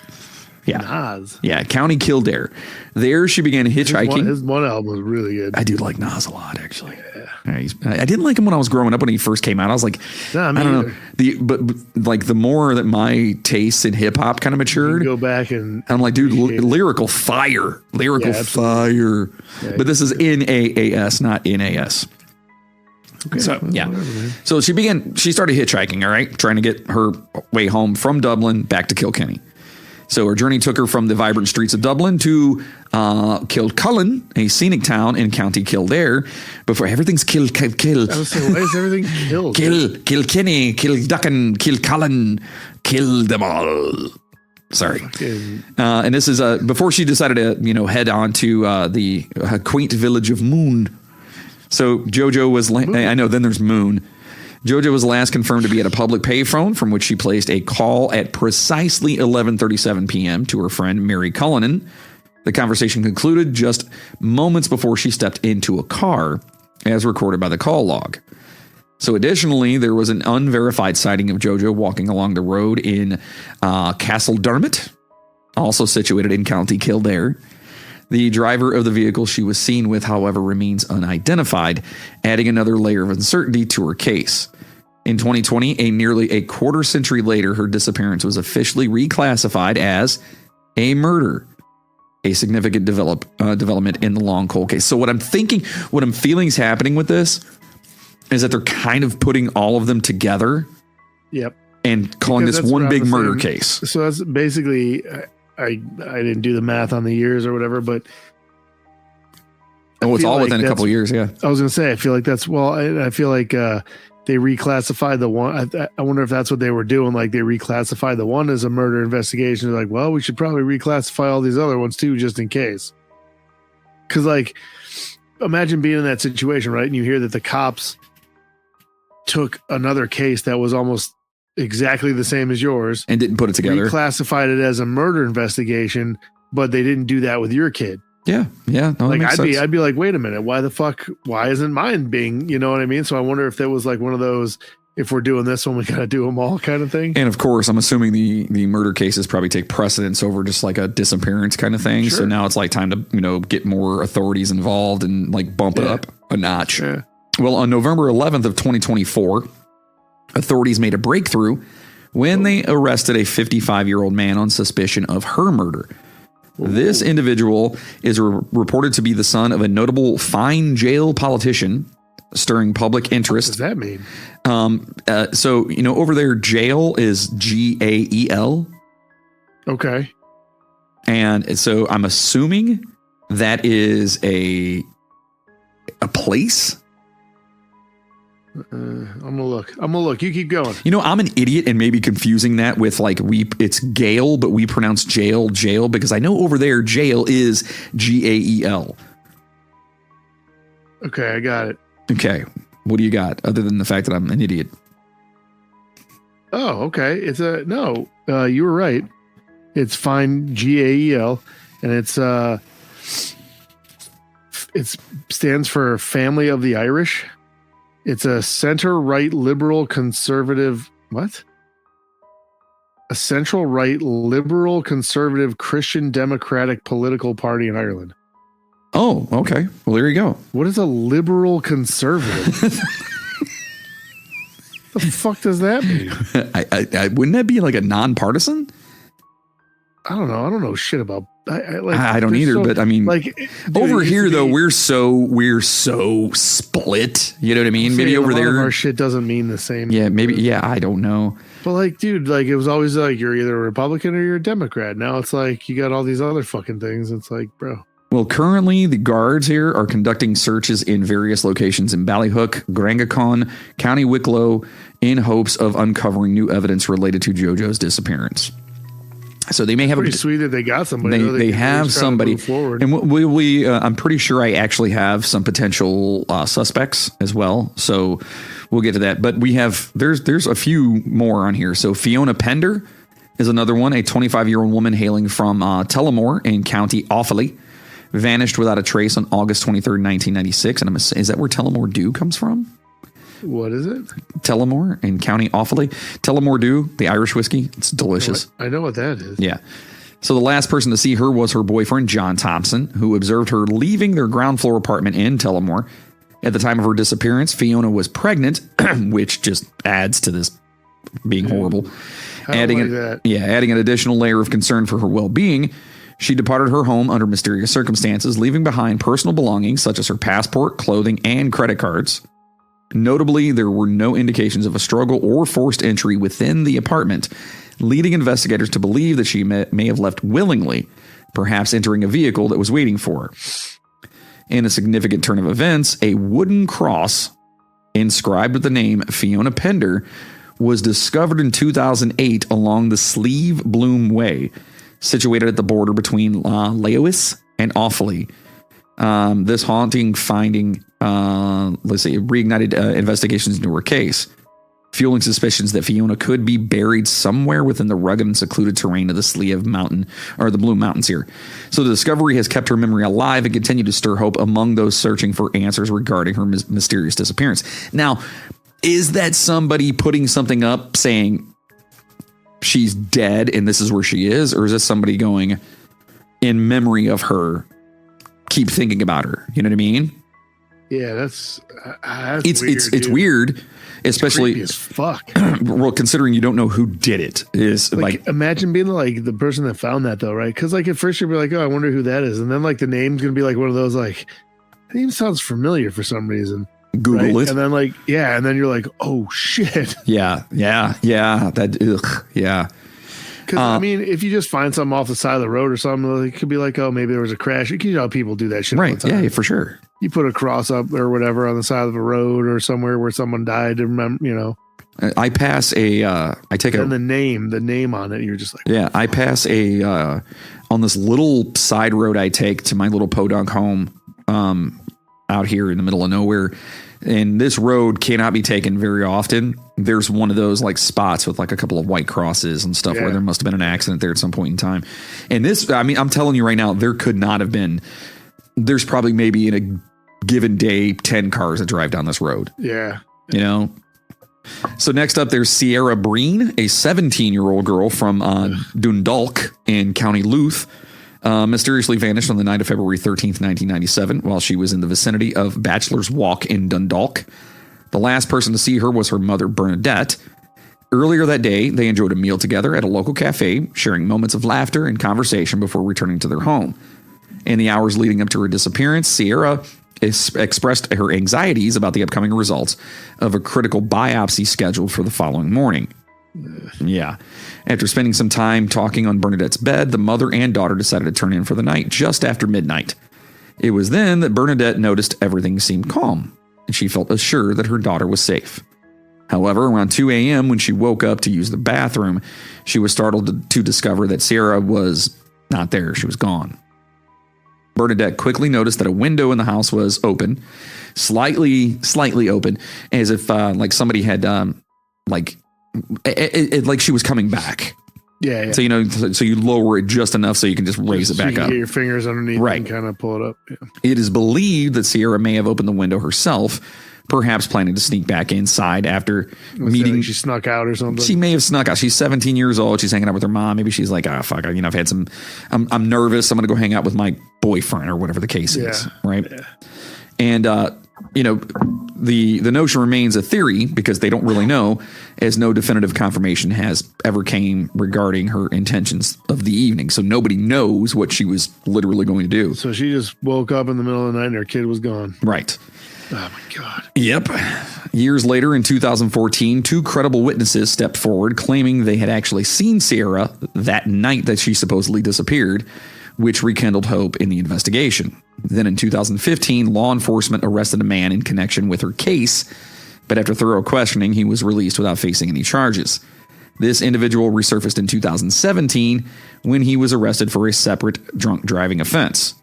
Yeah. Nas. Yeah, County Kildare. There she began hitchhiking. His one album was really good. I do like Nas a lot, actually. Yeah. I didn't like him when I was growing up when he first came out. I was like, I don't know. But like the more that my tastes in hip hop kind of matured, go back and I'm like, dude, lyrical fire. Fire. Yeah, but this is N-A-A-S, not N-A-S. Okay, so yeah, so she started hitchhiking, all right, trying to get her way home from Dublin back to Kilkenny. So her journey took her from the vibrant streets of Dublin to Kilcullen, a scenic town in County Kildare. Before everything's kill. I was saying, why is everything killed? Kilkenny, Kilduckin, Kilcullen, kill them all. Sorry. And this is before she decided to head on to the quaint village of Moon. So JoJo was, I know, then there's Moon. JoJo was last confirmed to be at a public payphone from which she placed a call at precisely 11:37 p.m. to her friend Mary Cullinan. The conversation concluded just moments before she stepped into a car, as recorded by the call log. So additionally, there was an unverified sighting of JoJo walking along the road in Castle Dermot, also situated in County Kildare. The driver of the vehicle she was seen with, however, remains unidentified, adding another layer of uncertainty to her case. In 2020, nearly a quarter century later, her disappearance was officially reclassified as a murder, a significant development in the long cold case. So what I'm feeling is happening with this is that they're kind of putting all of them together. Yep. And calling this one big murder case. So that's basically, I didn't do the math on the years or whatever, but it's all within a couple of years. Yeah. I was going to say, I feel like I feel like they reclassified the one. I wonder if that's what they were doing. Like they reclassified the one as a murder investigation. They're like, well, we should probably reclassify all these other ones too, just in case. Cause like, imagine being in that situation, right? And you hear that the cops took another case that was almost exactly the same as yours and didn't put it together, reclassified it as a murder investigation, but they didn't do that with your kid. Yeah. No, like I'd be like, wait a minute, why isn't mine being, you know what I mean? So I wonder if that was like one of those, if we're doing this one, we gotta do them all kind of thing. And of course, I'm assuming the murder cases probably take precedence over just like a disappearance kind of thing. Sure. So now it's like time to, get more authorities involved and like bump it up a notch. Yeah. Well, on November 11th of 2024, authorities made a breakthrough when they arrested a 55-year-old man on suspicion of her murder. Ooh. This individual is reported to be the son of a notable fine jail politician, stirring public interest. What does that mean? So, over there, jail is G-A-E-L. Okay. And so I'm assuming that is a place. I'm gonna look. You keep going. I'm an idiot and maybe confusing that with like it's Gale, but we pronounce jail because I know over there jail is G-A-E-L. Okay, I got it. Okay, what do you got other than the fact that I'm an idiot? Oh, okay. You were right. It's fine, G-A-E-L, and it stands for Family of the Irish. It's a center-right liberal conservative. What? A central-right liberal conservative Christian democratic political party in Ireland. Oh, okay. Well, there you go. What is a liberal conservative? The fuck does that mean? I wouldn't that be like a nonpartisan? I don't know. I don't know shit about. I don't either. But I mean, like over here though, we're so split. You know what I mean? Maybe over there, our shit doesn't mean the same. Yeah, maybe. Yeah, I don't know. But like, dude, like it was always like you're either a Republican or you're a Democrat. Now it's like you got all these other fucking things. It's like, bro. Well, currently the guards here are conducting searches in various locations in Ballyhook, Grangacon, County Wicklow, in hopes of uncovering new evidence related to JoJo's disappearance. So they may have Pretty sweet that they got somebody. They have somebody forward. And we I'm pretty sure I actually have some potential suspects as well. So we'll get to that. But we have there's a few more on here. So Fiona Pender is another one, a 25-year-old woman hailing from Tullamore in County Offaly, vanished without a trace on August 23rd, 1996. And is that where Tullamore Dew comes from? What is it? Tullamore in County Offaly. Tullamore Dew, the Irish whiskey. It's delicious. I know what that is. Yeah. So the last person to see her was her boyfriend, John Thompson, who observed her leaving their ground floor apartment in Tullamore. At the time of her disappearance, Fiona was pregnant, which just adds to this being horrible. Adding an additional layer of concern for her well-being. She departed her home under mysterious circumstances, leaving behind personal belongings such as her passport, clothing, and credit cards. Notably, there were no indications of a struggle or forced entry within the apartment, leading investigators to believe that she may have left willingly, perhaps entering a vehicle that was waiting for her. In a significant turn of events, a wooden cross inscribed with the name Fiona Pender was discovered in 2008 along the Sleeve Bloom Way, situated at the border between Lewis and Offaly. This haunting finding, reignited investigations into her case, fueling suspicions that Fiona could be buried somewhere within the rugged and secluded terrain of the Sleeve Mountain, or the Bloom Mountains here. So the discovery has kept her memory alive and continued to stir hope among those searching for answers regarding her mysterious disappearance. Now, is that somebody putting something up saying she's dead and this is where she is? Or is this somebody going, in memory of her, keep thinking about her? You know what I mean? Yeah, that's it's weird, it's weird, especially creepy as fuck. Well, considering you don't know who did it. Is like imagine being like the person that found that though, right? Because like at first you'll be like, oh, I wonder who that is, and then like the name's gonna be like one of those like, the name sounds familiar for some reason. Google it, and then like and then you're like, oh shit. Yeah. That yeah. Because I mean, if you just find something off the side of the road or something, it could be like, oh, maybe there was a crash. You know, people do that shit all the time. Yeah, for sure. You put a cross up or whatever on the side of a road or somewhere where someone died. Remember, you know. I pass I take and the name on it. You're just like, yeah. I pass on this little side road I take to my little podunk home, out here in the middle of nowhere. And this road cannot be taken very often. There's one of those like spots with like a couple of white crosses and stuff where there must have been an accident there at some point in time. And this, I mean, I'm telling you right now, there could not have been. There's probably maybe in a given day 10 cars that drive down this road. Yeah. You know? So next up, there's Sierra Breen, a 17-year-old girl from Dundalk in County Louth. Mysteriously vanished on the night of February 13th, 1997, while she was in the vicinity of Bachelor's Walk in Dundalk. The last person to see her was her mother, Bernadette. Earlier that day, they enjoyed a meal together at a local cafe, sharing moments of laughter and conversation before returning to their home. In the hours leading up to her disappearance, Sierra expressed her anxieties about the upcoming results of a critical biopsy scheduled for the following morning. Yeah. After spending some time talking on Bernadette's bed, the mother and daughter decided to turn in for the night just after midnight. It was then that Bernadette noticed everything seemed calm, and she felt assured that her daughter was safe. However, around 2 a.m., when she woke up to use the bathroom, she was startled to discover that Sierra was not there. She was gone. Bernadette quickly noticed that a window in the house was open, slightly open, as if like somebody had like she was coming back. Yeah. So, you know, so you lower it just enough so you can just raise it back up. You get your fingers underneath and kind of pull it up. Yeah. It is believed that Sierra may have opened the window herself, perhaps planning to sneak back inside after meeting. She snuck out or something. She may have snuck out. She's 17 years old. She's hanging out with her mom. Maybe she's like, fuck, you know, I've had some, I'm nervous. I'm going to go hang out with my boyfriend or whatever the case is. Right. Yeah. And, you know, the notion remains a theory because they don't really know, as no definitive confirmation has ever came regarding her intentions of the evening. So nobody knows what she was literally going to do. So she just woke up in the middle of the night and her kid was gone. Right. Oh my God. Yep. Years later in 2014, two credible witnesses stepped forward claiming they had actually seen Sierra that night that she supposedly disappeared. which rekindled hope in the investigation. Then in 2015, law enforcement arrested a man in connection with her case, but after thorough questioning, he was released without facing any charges. This individual resurfaced in 2017 when he was arrested for a separate drunk driving offense.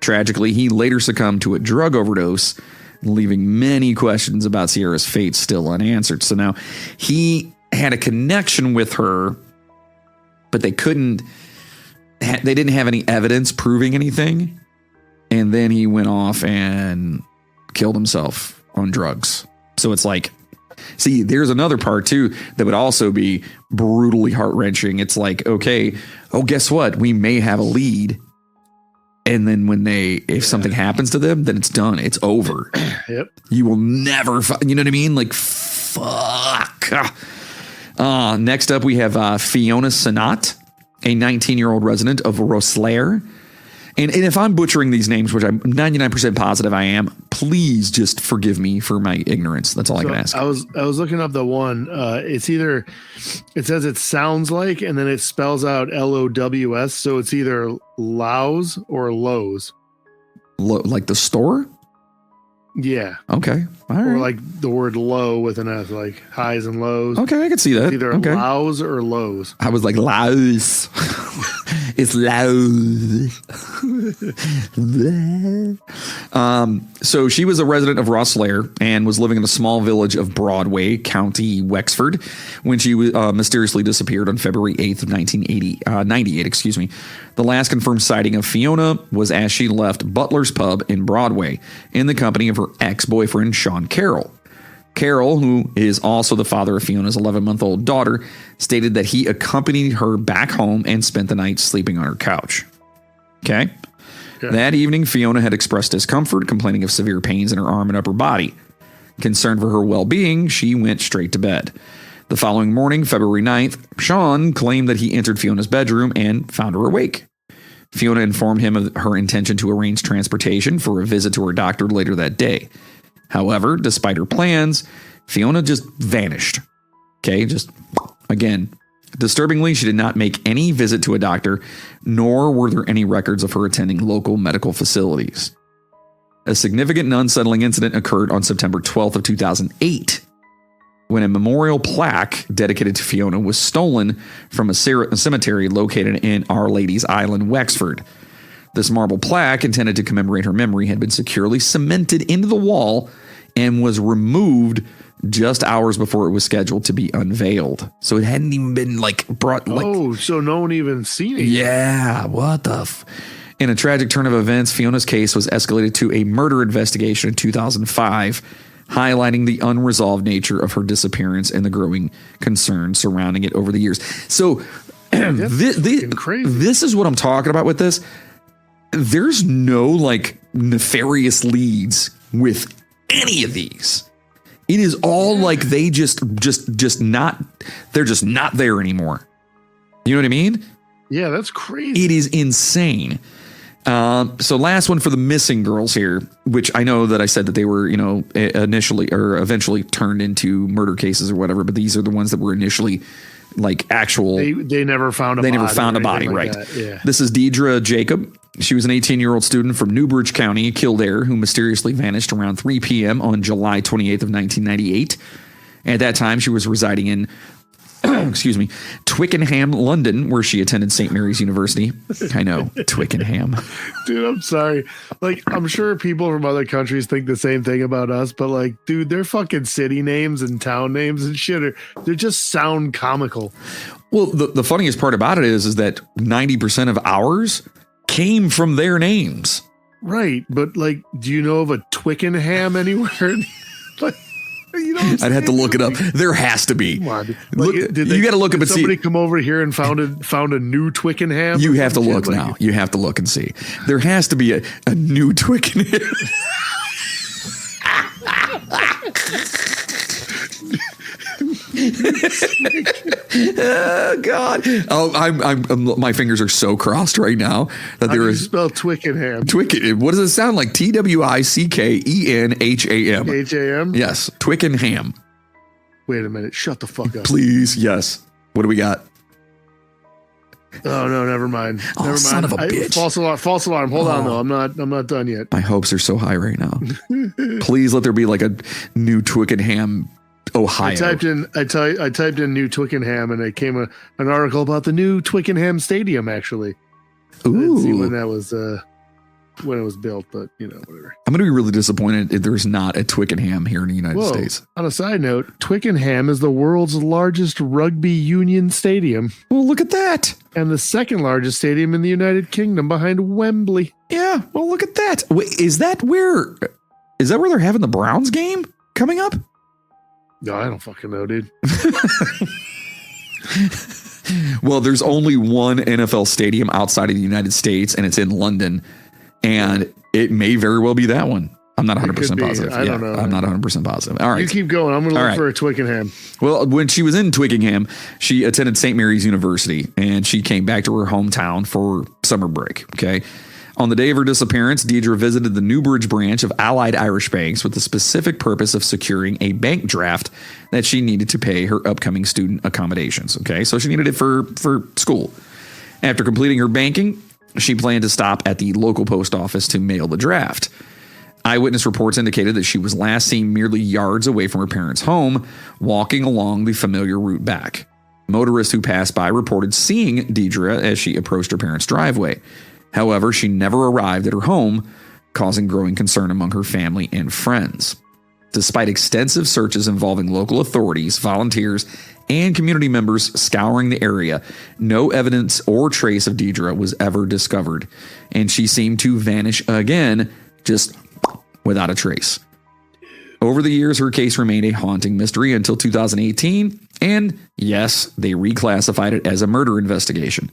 Tragically, he later succumbed to a drug overdose, leaving many questions about Sierra's fate still unanswered. So now he had a connection with her, but they didn't have any evidence proving anything. And then he went off and killed himself on drugs. So it's like, see, there's another part too that would also be brutally heart-wrenching. It's like, okay, guess what? We may have a lead. And then if something happens to them, then it's done. It's over. Yep. You will never, you know what I mean? Like, fuck. Next up, we have Fiona Sinat, a 19-year-old resident of Rosslare. And if I'm butchering these names, which I'm 99% positive I am, please just forgive me for my ignorance. That's all I can ask. I was looking up the one. It says it sounds like, and then it spells out LOWS. So it's either Lows or Lows. Like the store? Yeah. Okay. All right. Or like the word low with an S, like highs and lows. Okay, I can see that. It's either okay. Lows or Lows. I was like, Lows. It's loud. So she was a resident of Rosslare and was living in a small village of Broadway, County Wexford, when she mysteriously disappeared on February 8th of 1998. Excuse me. The last confirmed sighting of Fiona was as she left Butler's Pub in Broadway in the company of her ex-boyfriend, Sean Carroll. Carroll, who is also the father of Fiona's 11-month-old daughter, stated that he accompanied her back home and spent the night sleeping on her couch. Okay? That evening, Fiona had expressed discomfort, complaining of severe pains in her arm and upper body. Concerned for her well-being, she went straight to bed. The following morning, February 9th, Sean claimed that he entered Fiona's bedroom and found her awake. Fiona informed him of her intention to arrange transportation for a visit to her doctor later that day. However, despite her plans, Fiona just vanished. Okay, just again, disturbingly, she did not make any visit to a doctor, nor were there any records of her attending local medical facilities. A significant and unsettling incident occurred on September 12th of 2008, when a memorial plaque dedicated to Fiona was stolen from a cemetery located in Our Lady's Island, Wexford. This marble plaque, intended to commemorate her memory, had been securely cemented into the wall and was removed just hours before it was scheduled to be unveiled. So it hadn't even been brought. So no one even seen it. Yeah, what the In a tragic turn of events, Fiona's case was escalated to a murder investigation in 2005, highlighting the unresolved nature of her disappearance and the growing concern surrounding it over the years. So this is what I'm talking about with this. There's no nefarious leads with any of these. It is all they just not, they're just not there anymore. You know what I mean? Yeah, that's crazy. It is insane. So last one for the missing girls here, which I know that I said that they were, initially or eventually turned into murder cases or whatever, but these are the ones that were initially actual. They never found a body. They never found a body, right? Yeah. This is Deidre Jacob. She was an 18-year-old student from Newbridge County, Kildare, who mysteriously vanished around 3 p.m. on July 28th of 1998. At that time, she was residing in Twickenham, London, where she attended St. Mary's University. I know, Twickenham. Dude, I'm sorry. I'm sure people from other countries think the same thing about us, but dude, their fucking city names and town names and shit they just sound comical. Well, the funniest part about it is that 90% of ours came from their names. Right, but do you know of a Twickenham anywhere? I'd have to look it up. There has to be. Come on. You got to look up and see. Somebody come over here and found a new Twickenham. You have to look now. You have to look and see. There has to be a new Twickenham. Oh God! Oh, I'm my fingers are so crossed right now that there is spell Twickenham. Twickenham. What does it sound like? Twickenham. Ham. Yes, Twickenham. Wait a minute. Shut the fuck up. Please. Yes. What do we got? Oh no, never mind. Oh, Never mind. son of a bitch. False alarm. Hold on though. I'm not done yet. My hopes are so high right now. Please let there be like a new Twickenham, Ohio. I typed in new Twickenham, and it came an article about the new Twickenham Stadium. Actually, I didn't see when that was when it was built, but whatever. I'm going to be really disappointed if there's not a Twickenham here in the United States. On a side note, Twickenham is the world's largest rugby union stadium. Well, look at that. And the second largest stadium in the United Kingdom behind Wembley. Yeah, well, look at that. Wait, is that where they're having the Browns game coming up? No, I don't fucking know, dude. Well, there's only one NFL stadium outside of the United States, and it's in London. And it may very well be that one. I'm not 100% positive. I don't know. I'm not 100% positive. All right. You keep going. I'm going to look for a Twickenham. Well, when she was in Twickenham, she attended St. Mary's University, and she came back to her hometown for summer break. Okay. On the day of her disappearance, Deidre visited the Newbridge branch of Allied Irish Banks with the specific purpose of securing a bank draft that she needed to pay her upcoming student accommodations. Okay. So she needed it for school. After completing her banking, she planned to stop at the local post office to mail the draft. Eyewitness reports indicated that she was last seen merely yards away from her parents' home, walking along the familiar route back. Motorists who passed by reported seeing Deidre as she approached her parents' driveway. However, she never arrived at her home, causing growing concern among her family and friends. Despite extensive searches involving local authorities, volunteers, and community members scouring the area, no evidence or trace of Deidre was ever discovered, and she seemed to vanish again, just without a trace. Over the years, her case remained a haunting mystery until 2018, and yes, they reclassified it as a murder investigation.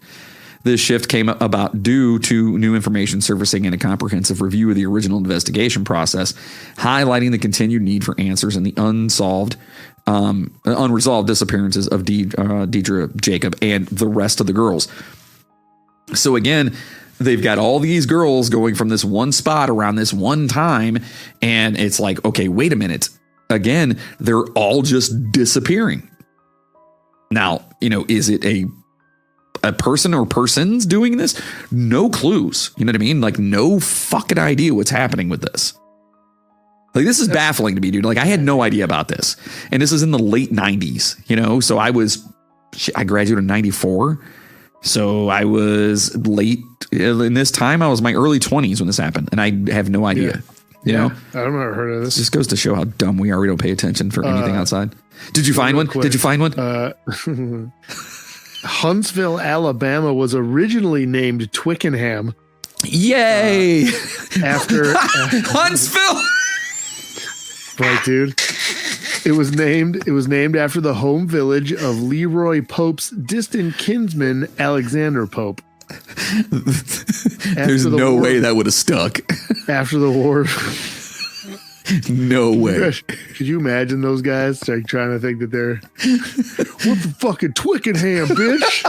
This shift came about due to new information surfacing in a comprehensive review of the original investigation process, highlighting the continued need for answers in the unresolved disappearances of Deidre Jacob and the rest of the girls. So again, they've got all these girls going from this one spot around this one time, and it's like, okay, wait a minute. Again, they're all just disappearing. Now, is it a person or persons doing this? No clues. You know what I mean? Like, no fucking idea what's happening with this. Like, this is baffling to me, dude. Like, I had no idea about this. And this is in the late 90s, so I graduated in 94. So I was late in this time. I was my early 20s when this happened. And I have no idea. You know? I've never heard of this. Just goes to show how dumb we are. We don't pay attention for anything outside. Did you find one? Quick. Did you find one? Huntsville, Alabama was originally named Twickenham. Yay! After Huntsville. Right, dude. It was named after the home village of Leroy Pope's distant kinsman, Alexander Pope. There's no way that would have stuck. After the war. No way. Could you imagine those guys like trying to think that they're what the fucking Twickenham, bitch?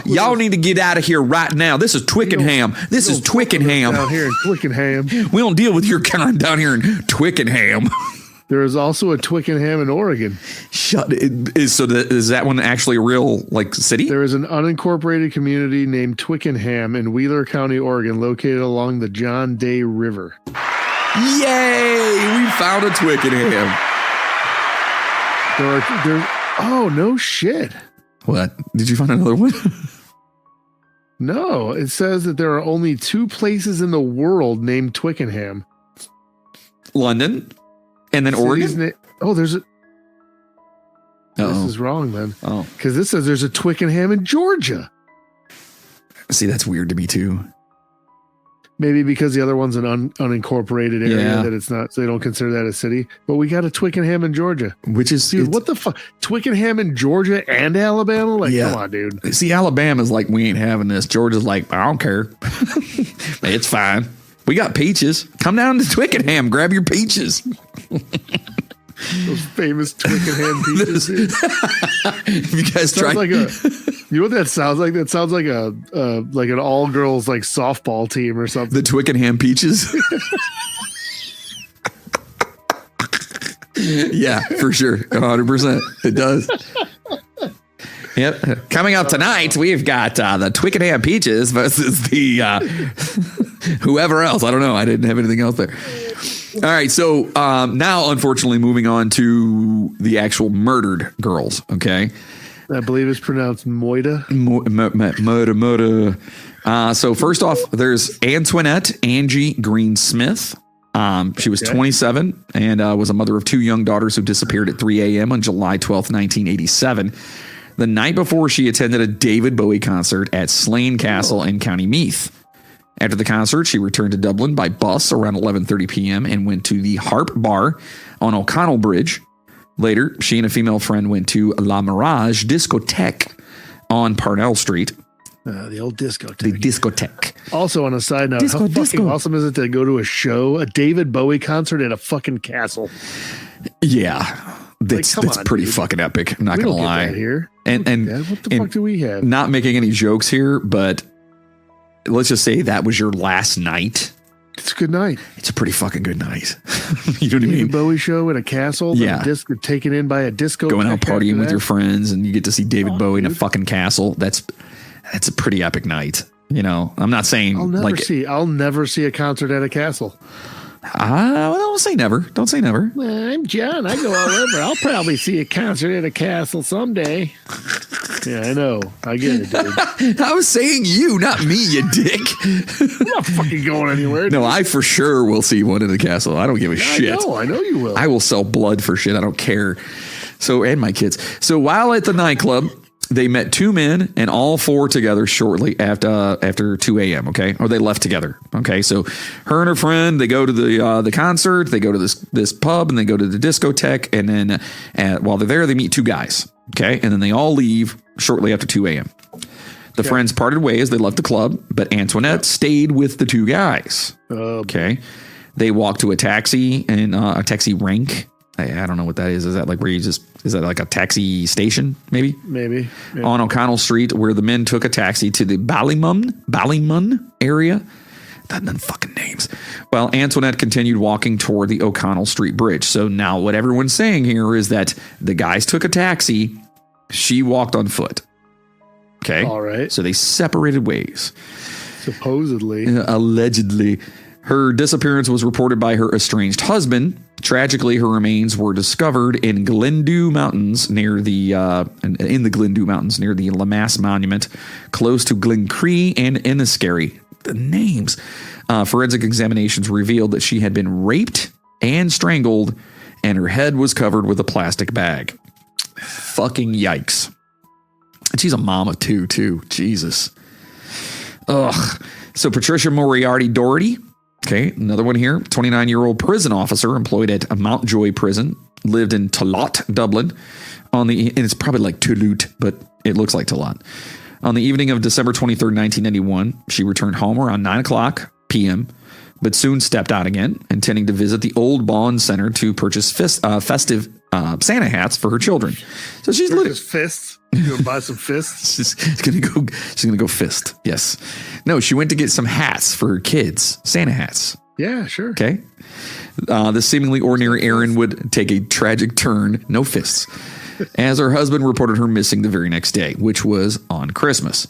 Y'all need to get out of here right now. This is Twickenham. This is Twickenham. Down here in Twickenham. We don't deal with your kind down here in Twickenham. There is also a Twickenham in Oregon. Is that one actually a real city? There is an unincorporated community named Twickenham in Wheeler County, Oregon, located along the John Day River. Yay! We found a Twickenham. Oh, no shit. What? Did you find another one? No, it says that there are only 2 places in the world named Twickenham. London and then Oregon? This is wrong then. Oh. Because this says there's a Twickenham in Georgia. See, that's weird to me too. Maybe because the other one's an unincorporated area that it's not, so they don't consider that a city. But we got a Twickenham in Georgia. Which is... Dude, what the fuck? Twickenham in Georgia and Alabama? Come on, dude. See, Alabama's like, we ain't having this. Georgia's like, I don't care. It's fine. We got peaches. Come down to Twickenham. Grab your peaches. Those famous Twickenham peaches. You guys try... You know what that sounds like? That sounds like like an all-girls softball team or something. The Twickenham Peaches. Yeah, for sure. 100%. It does. Yep. Coming up tonight, we've got the Twickenham Peaches versus the whoever else. I don't know. I didn't have anything else there. All right. So now, unfortunately, moving on to the actual murdered girls. Okay. I believe it's pronounced Moida. Murder. So first off, there's Antoinette Angie Green Smith. She was 27 and was a mother of two young daughters who disappeared at 3 a.m. on July 12th, 1987. The night before, she attended a David Bowie concert at Slane Castle in County Meath. After the concert, she returned to Dublin by bus around 11:30 p.m. and went to the Harp Bar on O'Connell Bridge. Later, she and a female friend went to La Mirage Discotheque on Parnell Street. The old discotheque. The discotheque. Also, on a side note, how fucking awesome is it to go to a show, a David Bowie concert at a fucking castle? Yeah. That's pretty fucking epic. I'm not going to lie. Get that here. And what the fuck do we have? Not making any jokes here, but let's just say that was your last night. It's a good night. It's a pretty fucking good night. You know what I mean? David Bowie show at a castle. Yeah. Taken in by a disco. Going out partying with your friends and you get to see David Bowie in a fucking castle. That's a pretty epic night. You know, I'm not saying I'll never see a concert at a castle. Well, don't say never. Don't say never. I'm John. I go all over. I'll probably see a concert at a castle someday. Yeah, I know. I get it, dude. I was saying you, not me, you dick. I'm not fucking going anywhere. No, I for sure will see one in the castle. I don't give a shit. I know you will. I will sell blood for shit. I don't care. So, and my kids. So while at the nightclub, they met two men and all four together shortly after 2 a.m. Okay, or they left together. Okay, so her and her friend, they go to the concert, they go to this pub, and they go to the discotheque, and then while they're there, they meet two guys. Okay, and then they all leave shortly after 2 a.m. The friends parted ways. They left the club, but Antoinette stayed with the two guys. Okay, they walked to a taxi and a taxi rank. I don't know what that is. Is that like where is that like a taxi station? Maybe. On O'Connell Street, where the men took a taxi to the Ballymun area. None fucking names. Well, Antoinette continued walking toward the O'Connell Street Bridge. So now what everyone's saying here is that the guys took a taxi. She walked on foot. Okay. All right. So they separated ways. Supposedly. Allegedly. Her disappearance was reported by her estranged husband. Tragically, her remains were discovered in Glendew Mountains near the Glendew Mountains near the Lamass Monument, close to Glencree and Enniskerry. The names. Forensic examinations revealed that she had been raped and strangled, and her head was covered with a plastic bag. Fucking yikes! And she's a mom of two too. Jesus. Ugh. So Patricia Moriarty Doherty. Okay, another one here. 29-year-old prison officer employed at a Mountjoy prison, lived in Tulloch, Dublin. And it's probably like Touloute, but it looks like Tulloch. On the evening of December 23rd, 1991, she returned home around 9 o'clock p.m., but soon stepped out again, intending to visit the Old Bond Center to purchase festive Santa hats for her children. So she's literally fists. You gonna buy some fists? She's gonna go fist. Yes. No, she went to get some hats for her kids, Santa hats. Yeah, sure. Okay. This seemingly ordinary errand would take a tragic turn. No fists. As her husband reported her missing the very next day, which was on Christmas.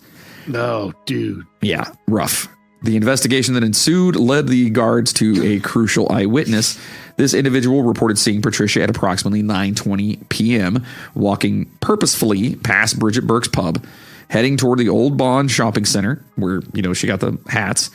No, dude. Yeah, rough. The investigation that ensued led the guards to a crucial eyewitness. This individual reported seeing Patricia at approximately 9:20 p.m., walking purposefully past Bridget Burke's pub, heading toward the Old Bond Shopping Center, where, she got the hats.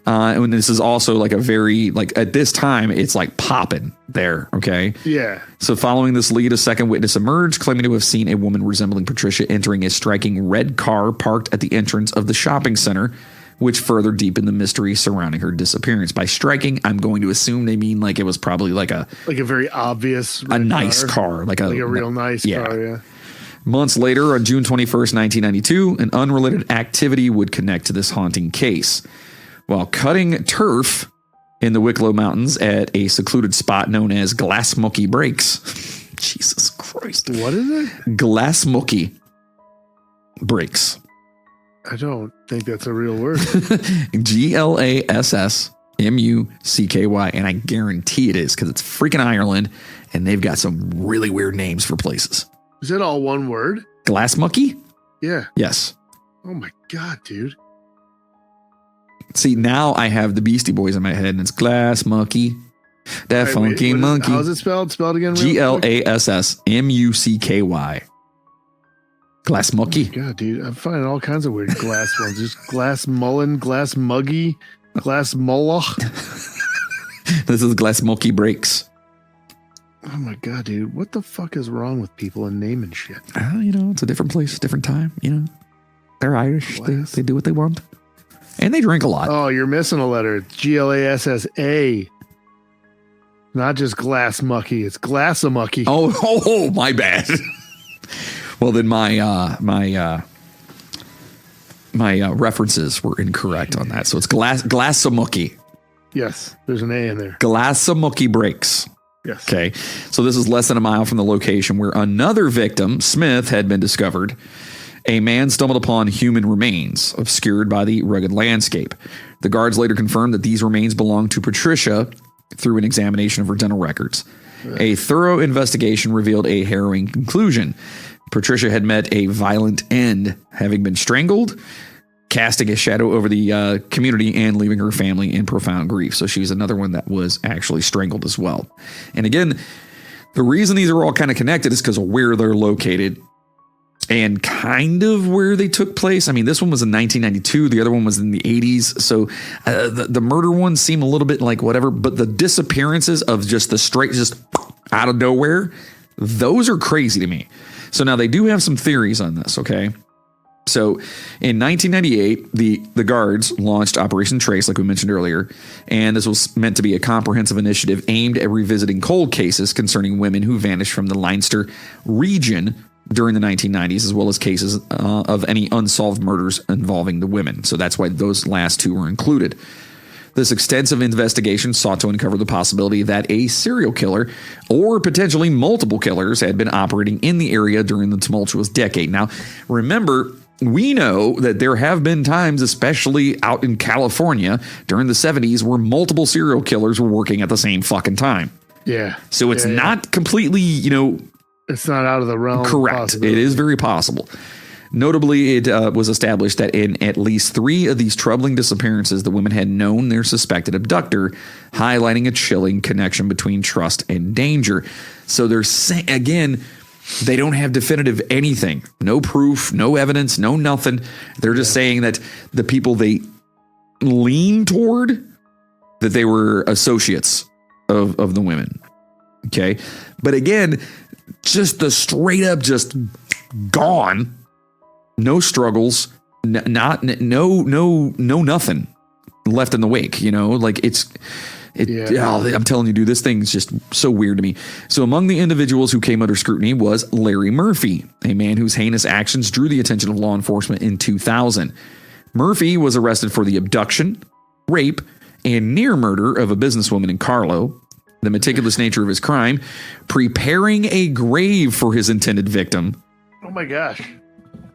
And this is also like a very, at this time, it's like popping there, okay? Yeah. So following this lead, a second witness emerged, claiming to have seen a woman resembling Patricia entering a striking red car parked at the entrance of the shopping center, which further deepened the mystery surrounding her disappearance. By striking, I'm going to assume they mean like it was probably like a very obvious nice car. Like a real nice car, yeah. Months later, on June 21st, 1992, an unrelated activity would connect to this haunting case. While cutting turf in the Wicklow Mountains at a secluded spot known as Glassmucky Breaks. Jesus Christ. What is it? Glassmucky Breaks. I don't think that's a real word. Glassmucky, and I guarantee it is because it's freaking Ireland, and they've got some really weird names for places. Is it all one word? Glassmucky? Yeah. Yes. Oh my God, dude. See, now I have the Beastie Boys in my head, and it's Glass Monkey. That All right, funky what is- monkey. How's it spelled? Spell it again. real quick. GLASSMUCKY. Glass Oh my Monkey. God, dude. I'm finding all kinds of weird glass ones. There's glass mullen, glass muggy, glass moloch. This is Glass Monkey Breaks. Oh my God, dude. What the fuck is wrong with people and naming shit? It's a different place, different time. They're Irish. Glass. They do what they want. And they drink a lot. Oh, you're missing a letter. It's GLASSA. Not just glass mucky. It's glassamucky. Oh, my bad. Well, then my references were incorrect on that. So it's Glassamucky. Yes, there's an A in there. Glassamucky Breaks. Yes. Okay. So this is less than a mile from the location where another victim, Smith, had been discovered. A man stumbled upon human remains obscured by the rugged landscape. The guards later confirmed that these remains belonged to Patricia through an examination of her dental records. A thorough investigation revealed a harrowing conclusion. Patricia had met a violent end, having been strangled, casting a shadow over the community and leaving her family in profound grief. So she's another one that was actually strangled as well. And again, the reason these are all kind of connected is because of where they're located and kind of where they took place. I mean, this one was in 1992. The other one was in the 80s. So the murder ones seem a little bit like whatever, but the disappearances of just the straight, just out of nowhere, those are crazy to me. So now they do have some theories on this, okay? So in 1998, the guards launched Operation Trace, like we mentioned earlier, and this was meant to be a comprehensive initiative aimed at revisiting cold cases concerning women who vanished from the Leinster region during the 1990s, as well as cases of any unsolved murders involving the women. So that's why those last two were included. This extensive investigation sought to uncover the possibility that a serial killer or potentially multiple killers had been operating in the area during the tumultuous decade. Now, remember, we know that there have been times, especially out in California during the 70s, where multiple serial killers were working at the same fucking time. Yeah. So it's not completely, It's not out of the realm. correct. It is very possible. Notably, it was established that in at least 3 of these troubling disappearances, the women had known their suspected abductor, highlighting a chilling connection between trust and danger. So they're saying, again, they don't have definitive anything. No proof, no evidence, no nothing. They're just saying that the people they lean toward, that they were associates of the women. Okay. But again, just the straight up, just gone. No struggles, no nothing left in the wake, I'm telling you, dude, this thing's just so weird to me. So among the individuals who came under scrutiny was Larry Murphy, a man whose heinous actions drew the attention of law enforcement in 2000. Murphy was arrested for the abduction, rape, and near murder of a businesswoman in Carlow. The meticulous nature of his crime, preparing a grave for his intended victim. Oh my gosh.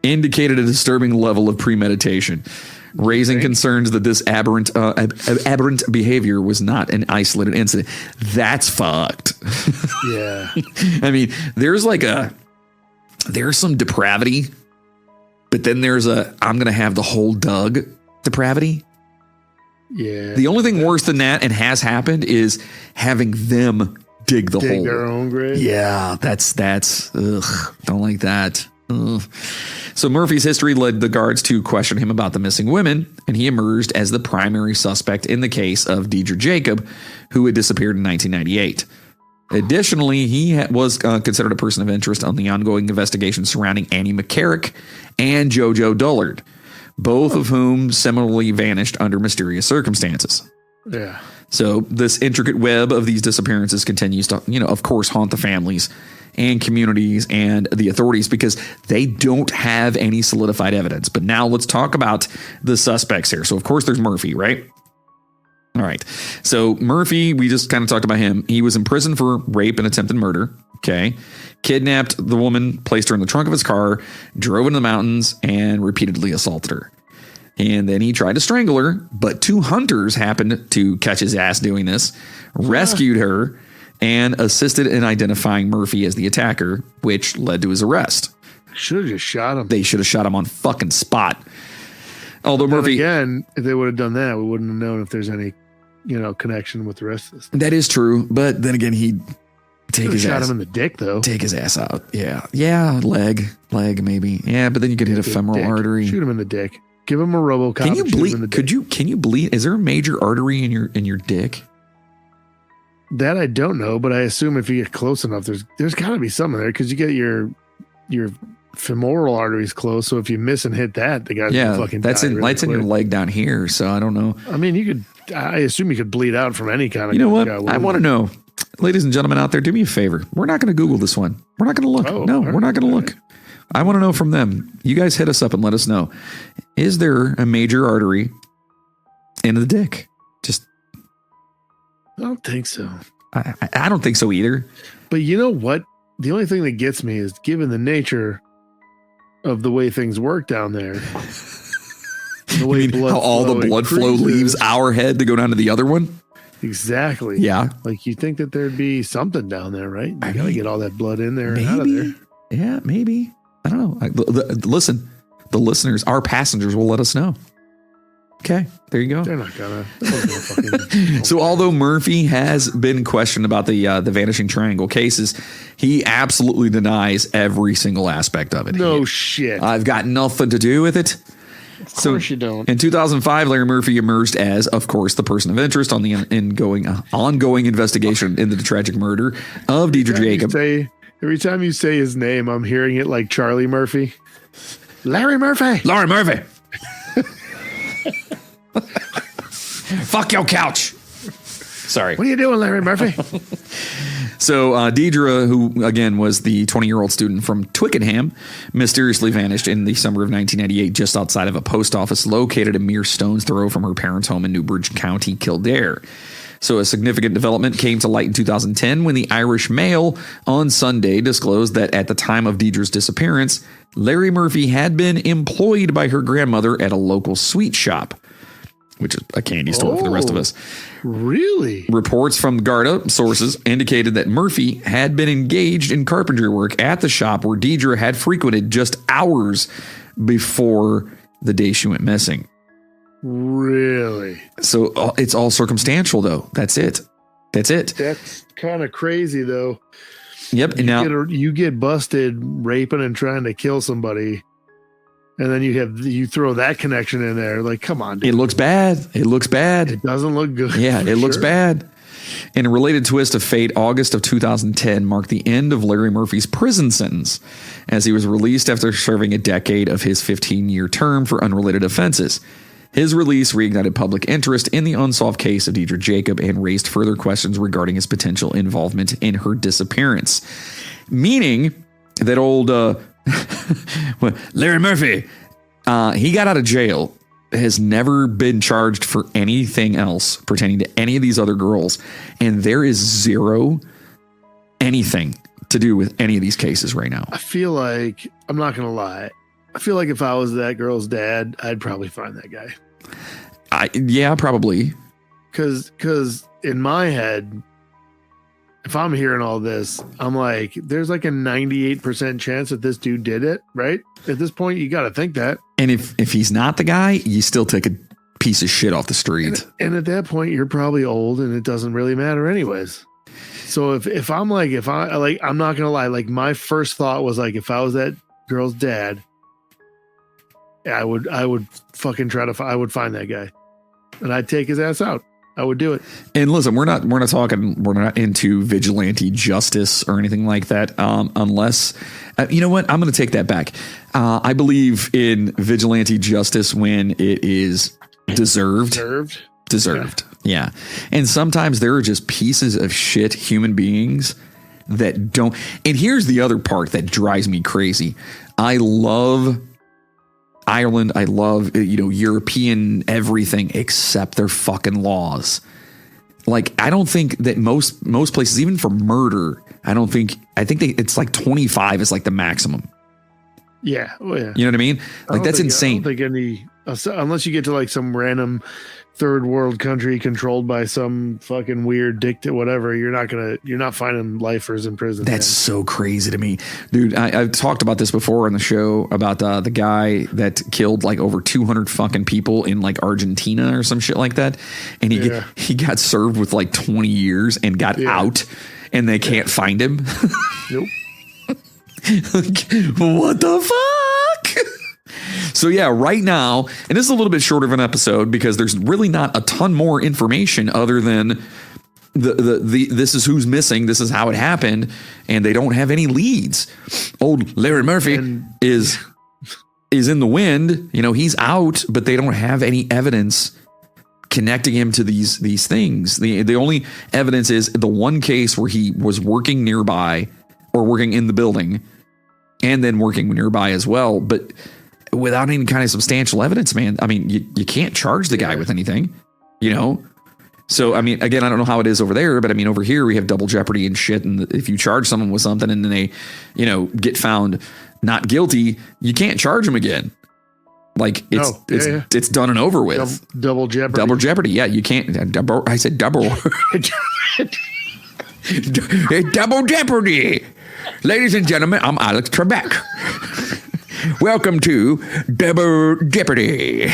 Indicated a disturbing level of premeditation, raising concerns that this aberrant behavior was not an isolated incident. That's fucked. Yeah. I mean, there's some depravity, but then there's I'm going to have the whole Doug depravity. Yeah. The only thing worse than that, and has happened, is having them dig the hole. Their own grave. Yeah, that's ugh, don't like that. Ugh. So Murphy's history led the guards to question him about the missing women, and he emerged as the primary suspect in the case of Deidre Jacob, who had disappeared in 1998. Additionally, he was considered a person of interest on the ongoing investigation surrounding Annie McCarrick and JoJo Dullard, both of whom similarly vanished under mysterious circumstances. Yeah. So this intricate web of these disappearances continues to, of course, haunt the families and communities and the authorities because they don't have any solidified evidence. But now let's talk about the suspects here. So, of course, there's Murphy, right? All right. So Murphy, we just kind of talked about him. He was in prison for rape and attempted murder. Okay. Kidnapped the woman, placed her in the trunk of his car, drove into the mountains, and repeatedly assaulted her. And then he tried to strangle her, but 2 hunters happened to catch his ass doing this, rescued her, and assisted in identifying Murphy as the attacker, which led to his arrest. Should have just shot him. They should have shot him on fucking spot. Although Then Murphy, again, if they would have done that, we wouldn't have known if there's any, connection with the rest of this. that is true. But then again, he'd take his Shot ass. him in the dick, though. Take his ass out. Yeah, leg maybe. Yeah, but then you could hit a femoral Dick. artery. Shoot him in the dick. Give him a RoboCop. Can you and shoot him in the bleed? dick. Can you bleed? Is there a major artery in your dick? That I don't know, but I assume if you get close enough, there's got to be some in there because you get your femoral arteries close. So if you miss and hit that, the guy's gonna fucking that's die in really lights in your quick. leg down here. So I don't know. I mean, I assume you could bleed out from any kind of. You know what? guy. I want to know, ladies and gentlemen out there, do me a favor. We're not going to Google this one. We're not going to look. Oh, No, all we're not going to right. look. I want to know from them. You guys hit us up and let us know. Is there a major artery in the dick? Just, I don't think so. I don't think so either. But you know what? The only thing that gets me is given the nature of the way things work down there. The I mean, how all the blood flow leaves our head to go down to the other one? Exactly. Yeah. Like you think that there'd be something down there, right? You I gotta mean, get all that blood in there and out of there. Maybe. Yeah, maybe. I don't know. Listen, the listeners, our passengers will let us know. Okay, there you go. They're not gonna. Fucking, So although Murphy has been questioned about the Vanishing Triangle cases, he absolutely denies every single aspect of it. no shit. I've got nothing to do with it. Of course you don't. In 2005, Larry Murphy emerged as, of course, the person of interest on the ongoing investigation into the tragic murder of Deidre Jacob. Every time you say his name, I'm hearing it like Charlie Murphy. Larry Murphy. Larry Murphy. Fuck your couch. Sorry. What are you doing, Larry Murphy? So Deidre, who again was the 20-year-old student from Twickenham, mysteriously vanished in the summer of 1998 just outside of a post office located a mere stone's throw from her parents' home in Newbridge County, Kildare. So a significant development came to light in 2010 when the Irish Mail on Sunday disclosed that at the time of Deidre's disappearance, Larry Murphy had been employed by her grandmother at a local sweet shop, which is a candy store for the rest of us. Really? Reports from Garda sources indicated that Murphy had been engaged in carpentry work at the shop where Deidre had frequented just hours before the day she went missing. Really? So it's all circumstantial, though. That's it. That's kind of crazy, though. Yep. And now You get busted raping and trying to kill somebody, and then you throw that connection in there. Like, come on, dude. it looks bad. It doesn't look good. Yeah, for it looks sure. bad. In a related twist of fate, August of 2010 marked the end of Larry Murphy's prison sentence as he was released after serving a decade of his 15-year term for unrelated offenses. His release reignited public interest in the unsolved case of Deidre Jacob and raised further questions regarding his potential involvement in her disappearance. Meaning that old Larry Murphy, he got out of jail, has never been charged for anything else pertaining to any of these other girls. And there is zero anything to do with any of these cases right now. I feel like, I'm not going to lie, I feel like if I was that girl's dad, I'd probably find that guy. Yeah, probably. Because in my head, if I'm hearing all this, I'm like, there's like a 98% chance that this dude did it, right? At this point, you got to think that. And if he's not the guy, you still take a piece of shit off the street. And at that point, you're probably old and it doesn't really matter anyways. So if I'm like, I'm not going to lie, like my first thought was like, if I was that girl's dad, I would fucking I would find that guy and I'd take his ass out. I would do it. And listen, we're not into vigilante justice or anything like that. Unless, you know what? I'm going to take that back. I believe in vigilante justice when it is deserved. Yeah. And sometimes there are just pieces of shit human beings that don't. And here's the other part that drives me crazy. I love Ireland, I love, European everything except their fucking laws. Like, I don't think that most places, even for murder, I think it's like 25 is like the maximum. Yeah. Oh yeah. You know what I mean? Like, that's insane. I don't think Unless you get to like some random third world country controlled by some fucking weird dictator, whatever, you're not finding lifers in prison. That's so crazy to me, dude. I've talked about this before on the show about the guy that killed like over 200 fucking people in like Argentina or some shit like that. And he got served with like 20 years and got out, and they can't find him. Nope. What the fuck? So yeah, right now, and this is a little bit shorter of an episode because there's really not a ton more information other than the this is who's missing, this is how it happened, and they don't have any leads. Old Larry Murphy is in the wind, you know, he's out, but they don't have any evidence connecting him to these things. The only evidence is the one case where he was working nearby or working in the building and then working nearby as well, but without any kind of substantial evidence, man. I mean, you can't charge the guy with anything, you know? So, I mean, again, I don't know how it is over there, but I mean, over here we have double jeopardy and shit. And if you charge someone with something and then they, you know, get found not guilty, you can't charge them again. Like it's done and over with. Double jeopardy. Double jeopardy. Yeah, you can't. I said double. Double jeopardy. Ladies and gentlemen, I'm Alex Trebek. Welcome to Double Jeopardy.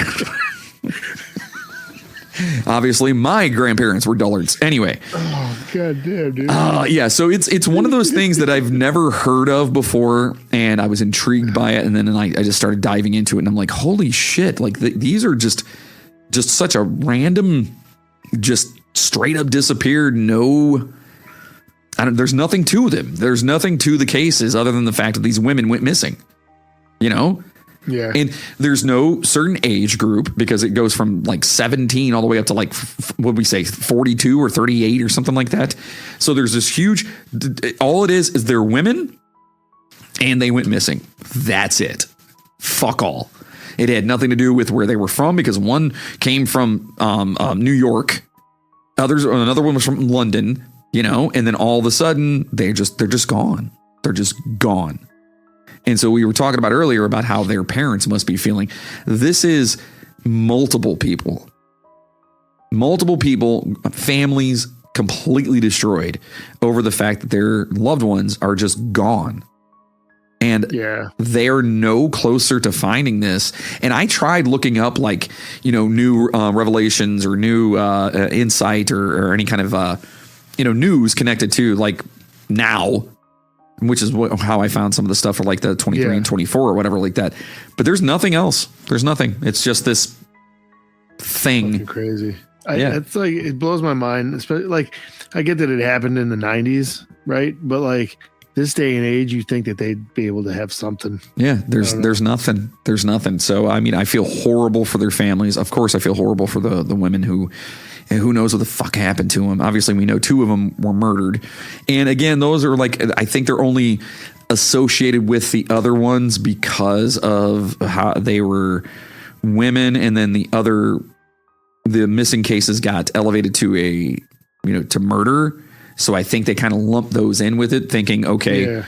Obviously, my grandparents were dullards. Anyway. Oh, God damn, dude. Yeah, so it's one of those things that I've never heard of before, and I was intrigued by it, and then I just started diving into it, and I'm like, holy shit, like these are just such a random, just straight up disappeared, there's nothing to them. There's nothing to the cases other than the fact that these women went missing. You know? Yeah. And there's no certain age group because it goes from like 17 all the way up to like, what would we say, 42 or 38 or something like that. So there's this huge, all it is they're women and they went missing. That's it. Fuck all. It had nothing to do with where they were from because one came from New York. Another one was from London, you know, and then all of a sudden they're just gone. They're just gone. And so we were talking about earlier about how their parents must be feeling. This is multiple people, families completely destroyed over the fact that their loved ones are just gone. And they're no closer to finding this. And I tried looking up like, you know, new revelations or new insight or any kind of, news connected to like now, which is how I found some of the stuff for like the 23 and 24 or whatever like that. But there's nothing else. There's nothing. It's just this thing. Fucking crazy. It's like, it blows my mind. Especially like, I get that it happened in the 90s, right? But like this day and age, you think that they'd be able to have something. Yeah, there's nothing. There's nothing. So, I mean, I feel horrible for their families. Of course, I feel horrible for the women who knows what the fuck happened to them. Obviously, we know 2 of them were murdered. And again, those are like, I think they're only associated with the other ones because of how they were women. And then the missing cases got elevated to to murder. So I think they kind of lumped those in with it, thinking, okay,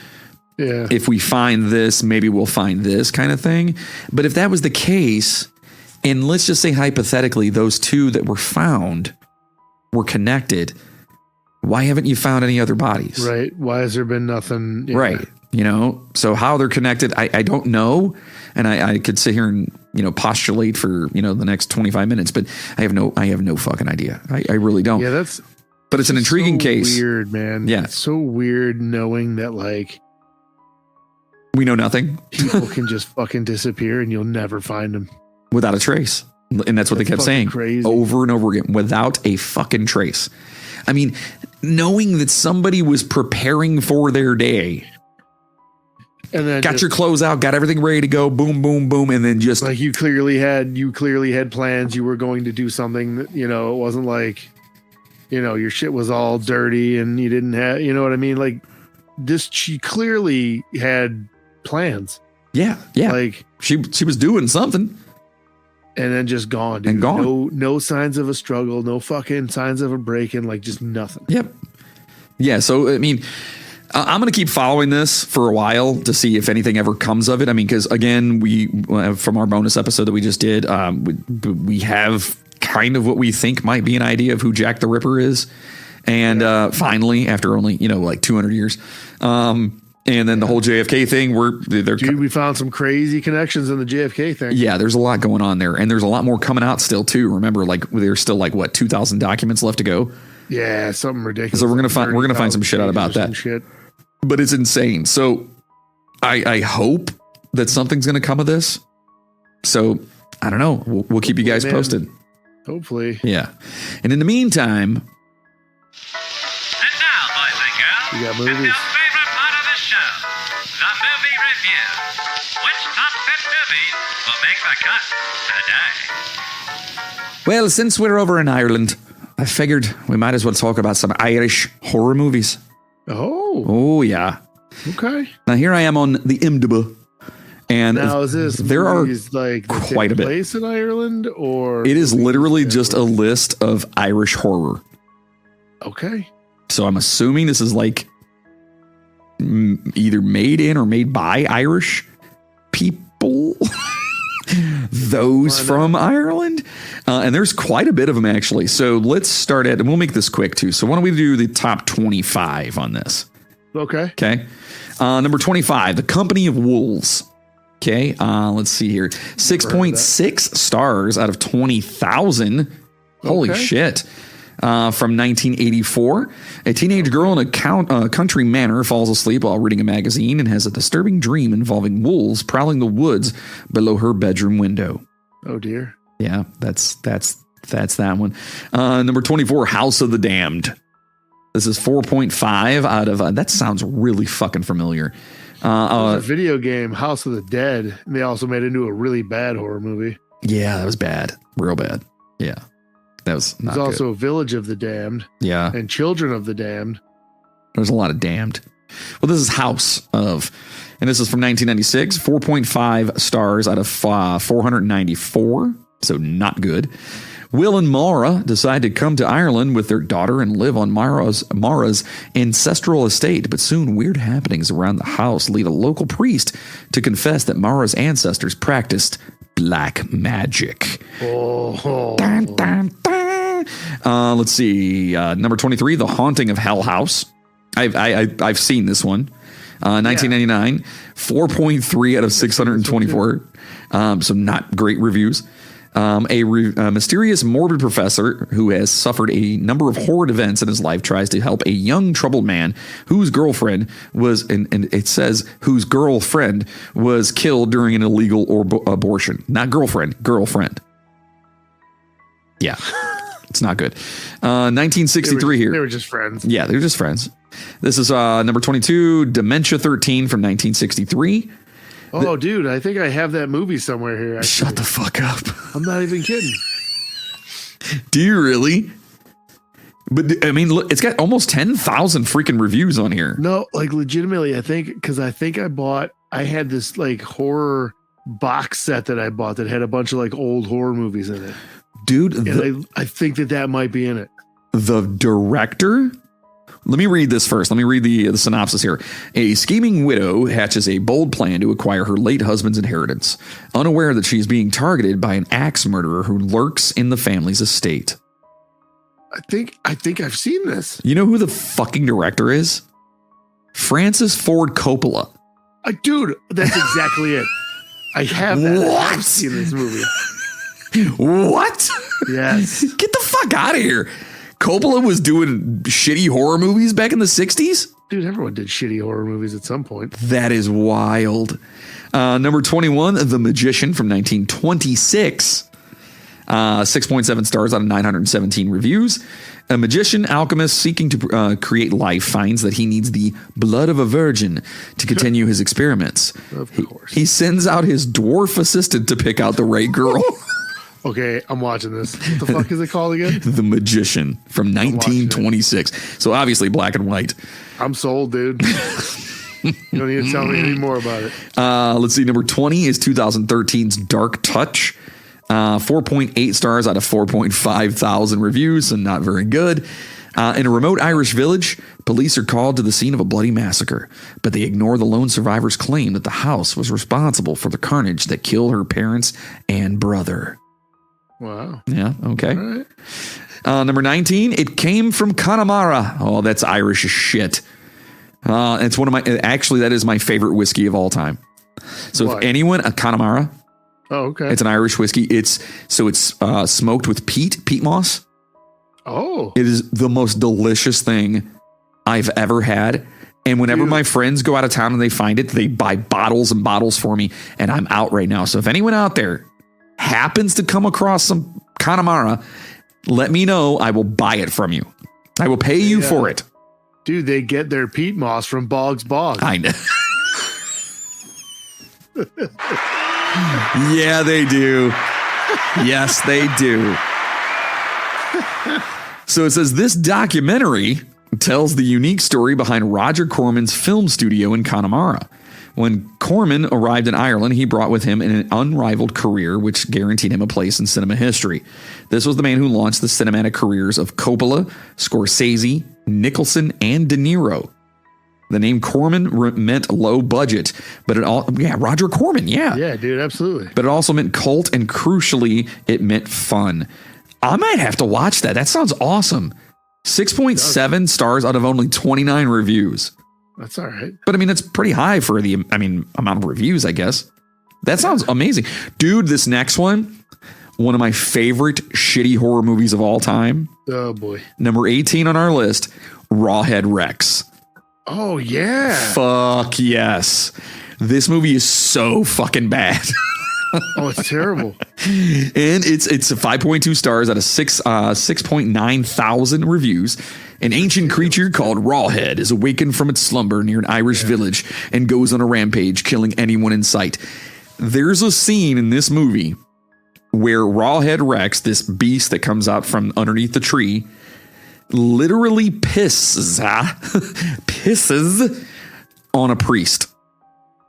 if we find this, maybe we'll find this kind of thing. But if that was the case, and let's just say hypothetically, those 2 that were found were connected, why haven't you found any other bodies? Right. Why has there been nothing? Yeah. Right. You know, so how they're connected, I don't know. And I could sit here and, postulate for, the next 25 minutes, but I have no fucking idea. I really don't. Yeah, but it's an intriguing case. Weird, man. Yeah. It's so weird knowing that like we know nothing. People can just fucking disappear and you'll never find them. Without a trace. And that's what they kept saying over and over again, without a fucking trace. I mean, knowing that somebody was preparing for their day and then got your clothes out, got everything ready to go, boom, boom, boom. And then just like you clearly had plans. You were going to do something that, it wasn't like, your shit was all dirty and you didn't have, you know what I mean? Like she clearly had plans. Yeah. Yeah. Like she was doing something. And then just gone, dude. And gone. No signs of a struggle, no fucking signs of a break-in, like just nothing. Yep. Yeah. So, I mean, I'm going to keep following this for a while to see if anything ever comes of it. I mean, because again, we from our bonus episode that we just did, we have kind of what we think might be an idea of who Jack the Ripper is. And finally, after only, like 200 years, and then the whole JFK thing, we found some crazy connections in the JFK thing. Yeah, there's a lot going on there. And there's a lot more coming out still, too. Remember, like there's still 2,000 documents left to go. Yeah, something ridiculous. So we're gonna find some shit out about that. Shit. But it's insane. So I hope that something's going to come of this. So I don't know. We'll keep you guys posted. Hopefully. Yeah. And in the meantime. And now, boys and girls, You got it's movies? your favorite part of the show, the movie review. Which top 10 movies will make the cut today? Well, since we're over in Ireland, I figured we might as well talk about some Irish horror movies. Oh, yeah. Okay. Now, here I am on the IMDb. And now, is this there are quite a bit. Place in Ireland, or it is literally just a list of Irish horror. Okay. So I'm assuming this is either made in or made by Irish people. Those from Ireland. And there's quite a bit of them, actually. So let's start and we'll make this quick, too. So why don't we do the top 25 on this? Okay. Okay. Number 25, The Company of Wolves. Okay. Let's see here. 6.6 stars out of 20,000. Holy shit. From 1984. A teenage girl in a country manor falls asleep while reading a magazine and has a disturbing dream involving wolves prowling the woods below her bedroom window. Oh, dear. Yeah, that's that one. Number 24, House of the Damned. This is 4.5 out of... that sounds really fucking familiar. A video game, House of the Dead. And they also made it into a really bad horror movie. Yeah, that was bad. Real bad. Yeah. That was not There's good. also Village of the Damned. Yeah. And Children of the Damned. There's a lot of damned. Well, this is House of, and this is from 1996, 4.5 stars out of 494. So not good. Will and Maura decide to come to Ireland with their daughter and live on Maura's ancestral estate, but soon weird happenings around the house lead a local priest to confess that Maura's ancestors practiced black magic. Oh. Dun, dun, dun. Let's see. Number 23, The Haunting of Hell House. I've seen this one. 1999, 4.3 out of 624. So not great reviews. A mysterious morbid professor who has suffered a number of horrid events in his life tries to help a young troubled man whose girlfriend was, and it says whose girlfriend was killed during an illegal abortion. Not girlfriend. Yeah, it's not good. 1963 here. They were just friends. Yeah, they were just friends. This is number 22, Dementia 13 from 1963. Oh, dude, I think I have that movie somewhere here. Actually. Shut the fuck up. I'm not even kidding. Do you really? But I mean, look, it's got almost 10,000 freaking reviews on here. No, like legitimately, I think I had this like horror box set that I bought that had a bunch of like old horror movies in it. Dude, and I think that might be in it. The director? Let me read this first. Let me read the synopsis here. A scheming widow hatches a bold plan to acquire her late husband's inheritance, unaware that she is being targeted by an axe murderer who lurks in the family's estate. I think I've seen this. You know who the fucking director is? Francis Ford Coppola. Dude, that's exactly it. I have that. What? I've seen this movie. What? Yes. Get the fuck out of here. Coppola was doing shitty horror movies back in the 60s? Dude, everyone did shitty horror movies at some point. That is wild. Number 21, The Magician from 1926. 6.7 stars out of 917 reviews. A magician alchemist seeking to create life finds that he needs the blood of a virgin to continue his experiments. Of course. He sends out his dwarf assistant to pick out the right girl. Okay, I'm watching this. What the fuck is it called again? The Magician from 1926. So obviously black and white. I'm sold, dude. You don't need to tell me any more about it. Let's see. Number 20 is 2013's Dark Touch. 4.8 stars out of 4.5 thousand reviews, so not very good. In a remote Irish village, police are called to the scene of a bloody massacre, but they ignore the lone survivor's claim that the house was responsible for the carnage that killed her parents and brother. Wow. Yeah, okay. All right. Number 19, it came from Connemara. Oh, that's Irish as shit. It's one of my, actually, that is my favorite whiskey of all time. So What? if anyone, a Connemara, Oh, okay. it's an Irish whiskey. It's smoked with peat moss. Oh, It is the most delicious thing I've ever had. And whenever Dude. my friends go out of town and they find it, they buy bottles and bottles for me. And I'm out right now. So if anyone out there happens to come across some Connemara, let me know. I will buy it from you. I will pay you for it. dude, they get their peat moss from Boggs Bog. I know. Yeah, they do. Yes, they do. So it says this documentary tells the unique story behind Roger Corman's film studio in Connemara. When Corman arrived in Ireland, he brought with him an unrivaled career, which guaranteed him a place in cinema history. This was the man who launched the cinematic careers of Coppola, Scorsese, Nicholson, and De Niro. The name Corman meant low budget, but Roger Corman, yeah. Yeah, dude, absolutely. But it also meant cult, and crucially, it meant fun. I might have to watch that. That sounds awesome. 6.7 stars out of only 29 reviews. That's all right. But I mean, that's pretty high for the, amount of reviews, I guess. That sounds amazing. Dude, this next one of my favorite shitty horror movies of all time. Oh, boy. Number 18 on our list, Rawhead Rex. Oh, yeah. Fuck yes. This movie is so fucking bad. Oh, it's terrible. And it's a 5.2 stars out of 6.9 thousand reviews. An ancient creature called Rawhead is awakened from its slumber near an Irish village and goes on a rampage, killing anyone in sight. There's a scene in this movie where Rawhead Rex, this beast that comes out from underneath the tree, literally pisses on a priest.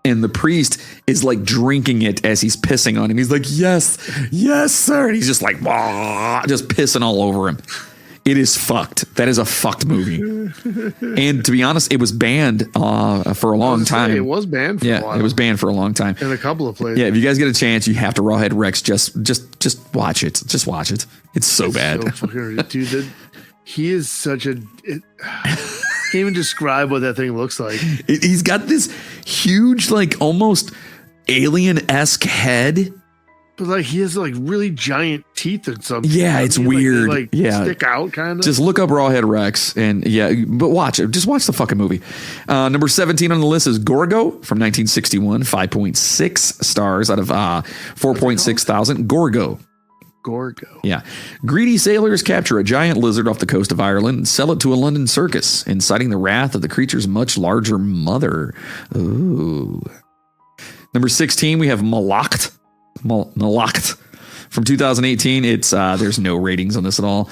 And the priest is like drinking it as he's pissing on him. He's like, yes, sir. And he's just like, just pissing all over him. It is fucked. That is a fucked movie. And to be honest, it was banned for a long time. It was banned for a while. It was banned for a long time. In a couple of places. Yeah, if you guys get a chance, you have to Rawhead Rex. Just watch it. Just watch it. It's so bad. So fucking, dude, he is such a... Can't even describe what that thing looks like. He's got this huge, like almost alien-esque head. But like he has like really giant teeth or something. Yeah, it's weird. They stick out kind of. Just look up Rawhead Rex and but watch it. Just watch the fucking movie. Number 17 on the list is Gorgo from 1961, 5.6 stars out of 4.6 thousand. Gorgo. Yeah. Greedy sailors capture a giant lizard off the coast of Ireland and sell it to a London circus, inciting the wrath of the creature's much larger mother. Ooh. Number 16, we have Malacht from 2018. It's there's no ratings on this at all.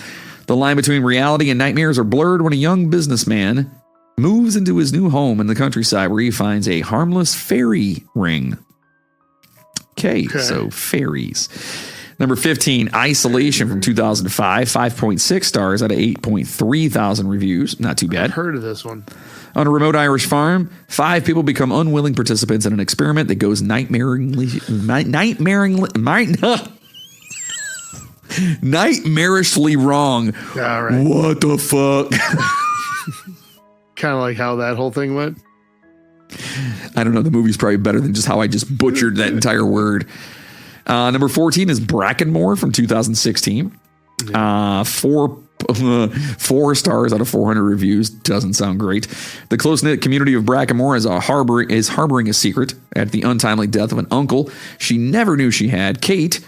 The line between reality and nightmares are blurred when a young businessman moves into his new home in the countryside where he finds a harmless fairy ring. Okay. So fairies. Number 15, Isolation from 2005, 5.6 stars out of 8.3 thousand reviews. Not too bad. I've heard of this one. On a remote Irish farm, 5 people become unwilling participants in an experiment that goes nightmarishly wrong. All right. What the fuck? Kind of like how that whole thing went. I don't know. The movie's probably better than just how I just butchered that entire word. Number 14 is Brackenmore from 2016. 4 stars out of 400 reviews. Doesn't sound great. The close-knit community of Brackenmore is harboring a secret at the untimely death of an uncle she never knew she had. Kate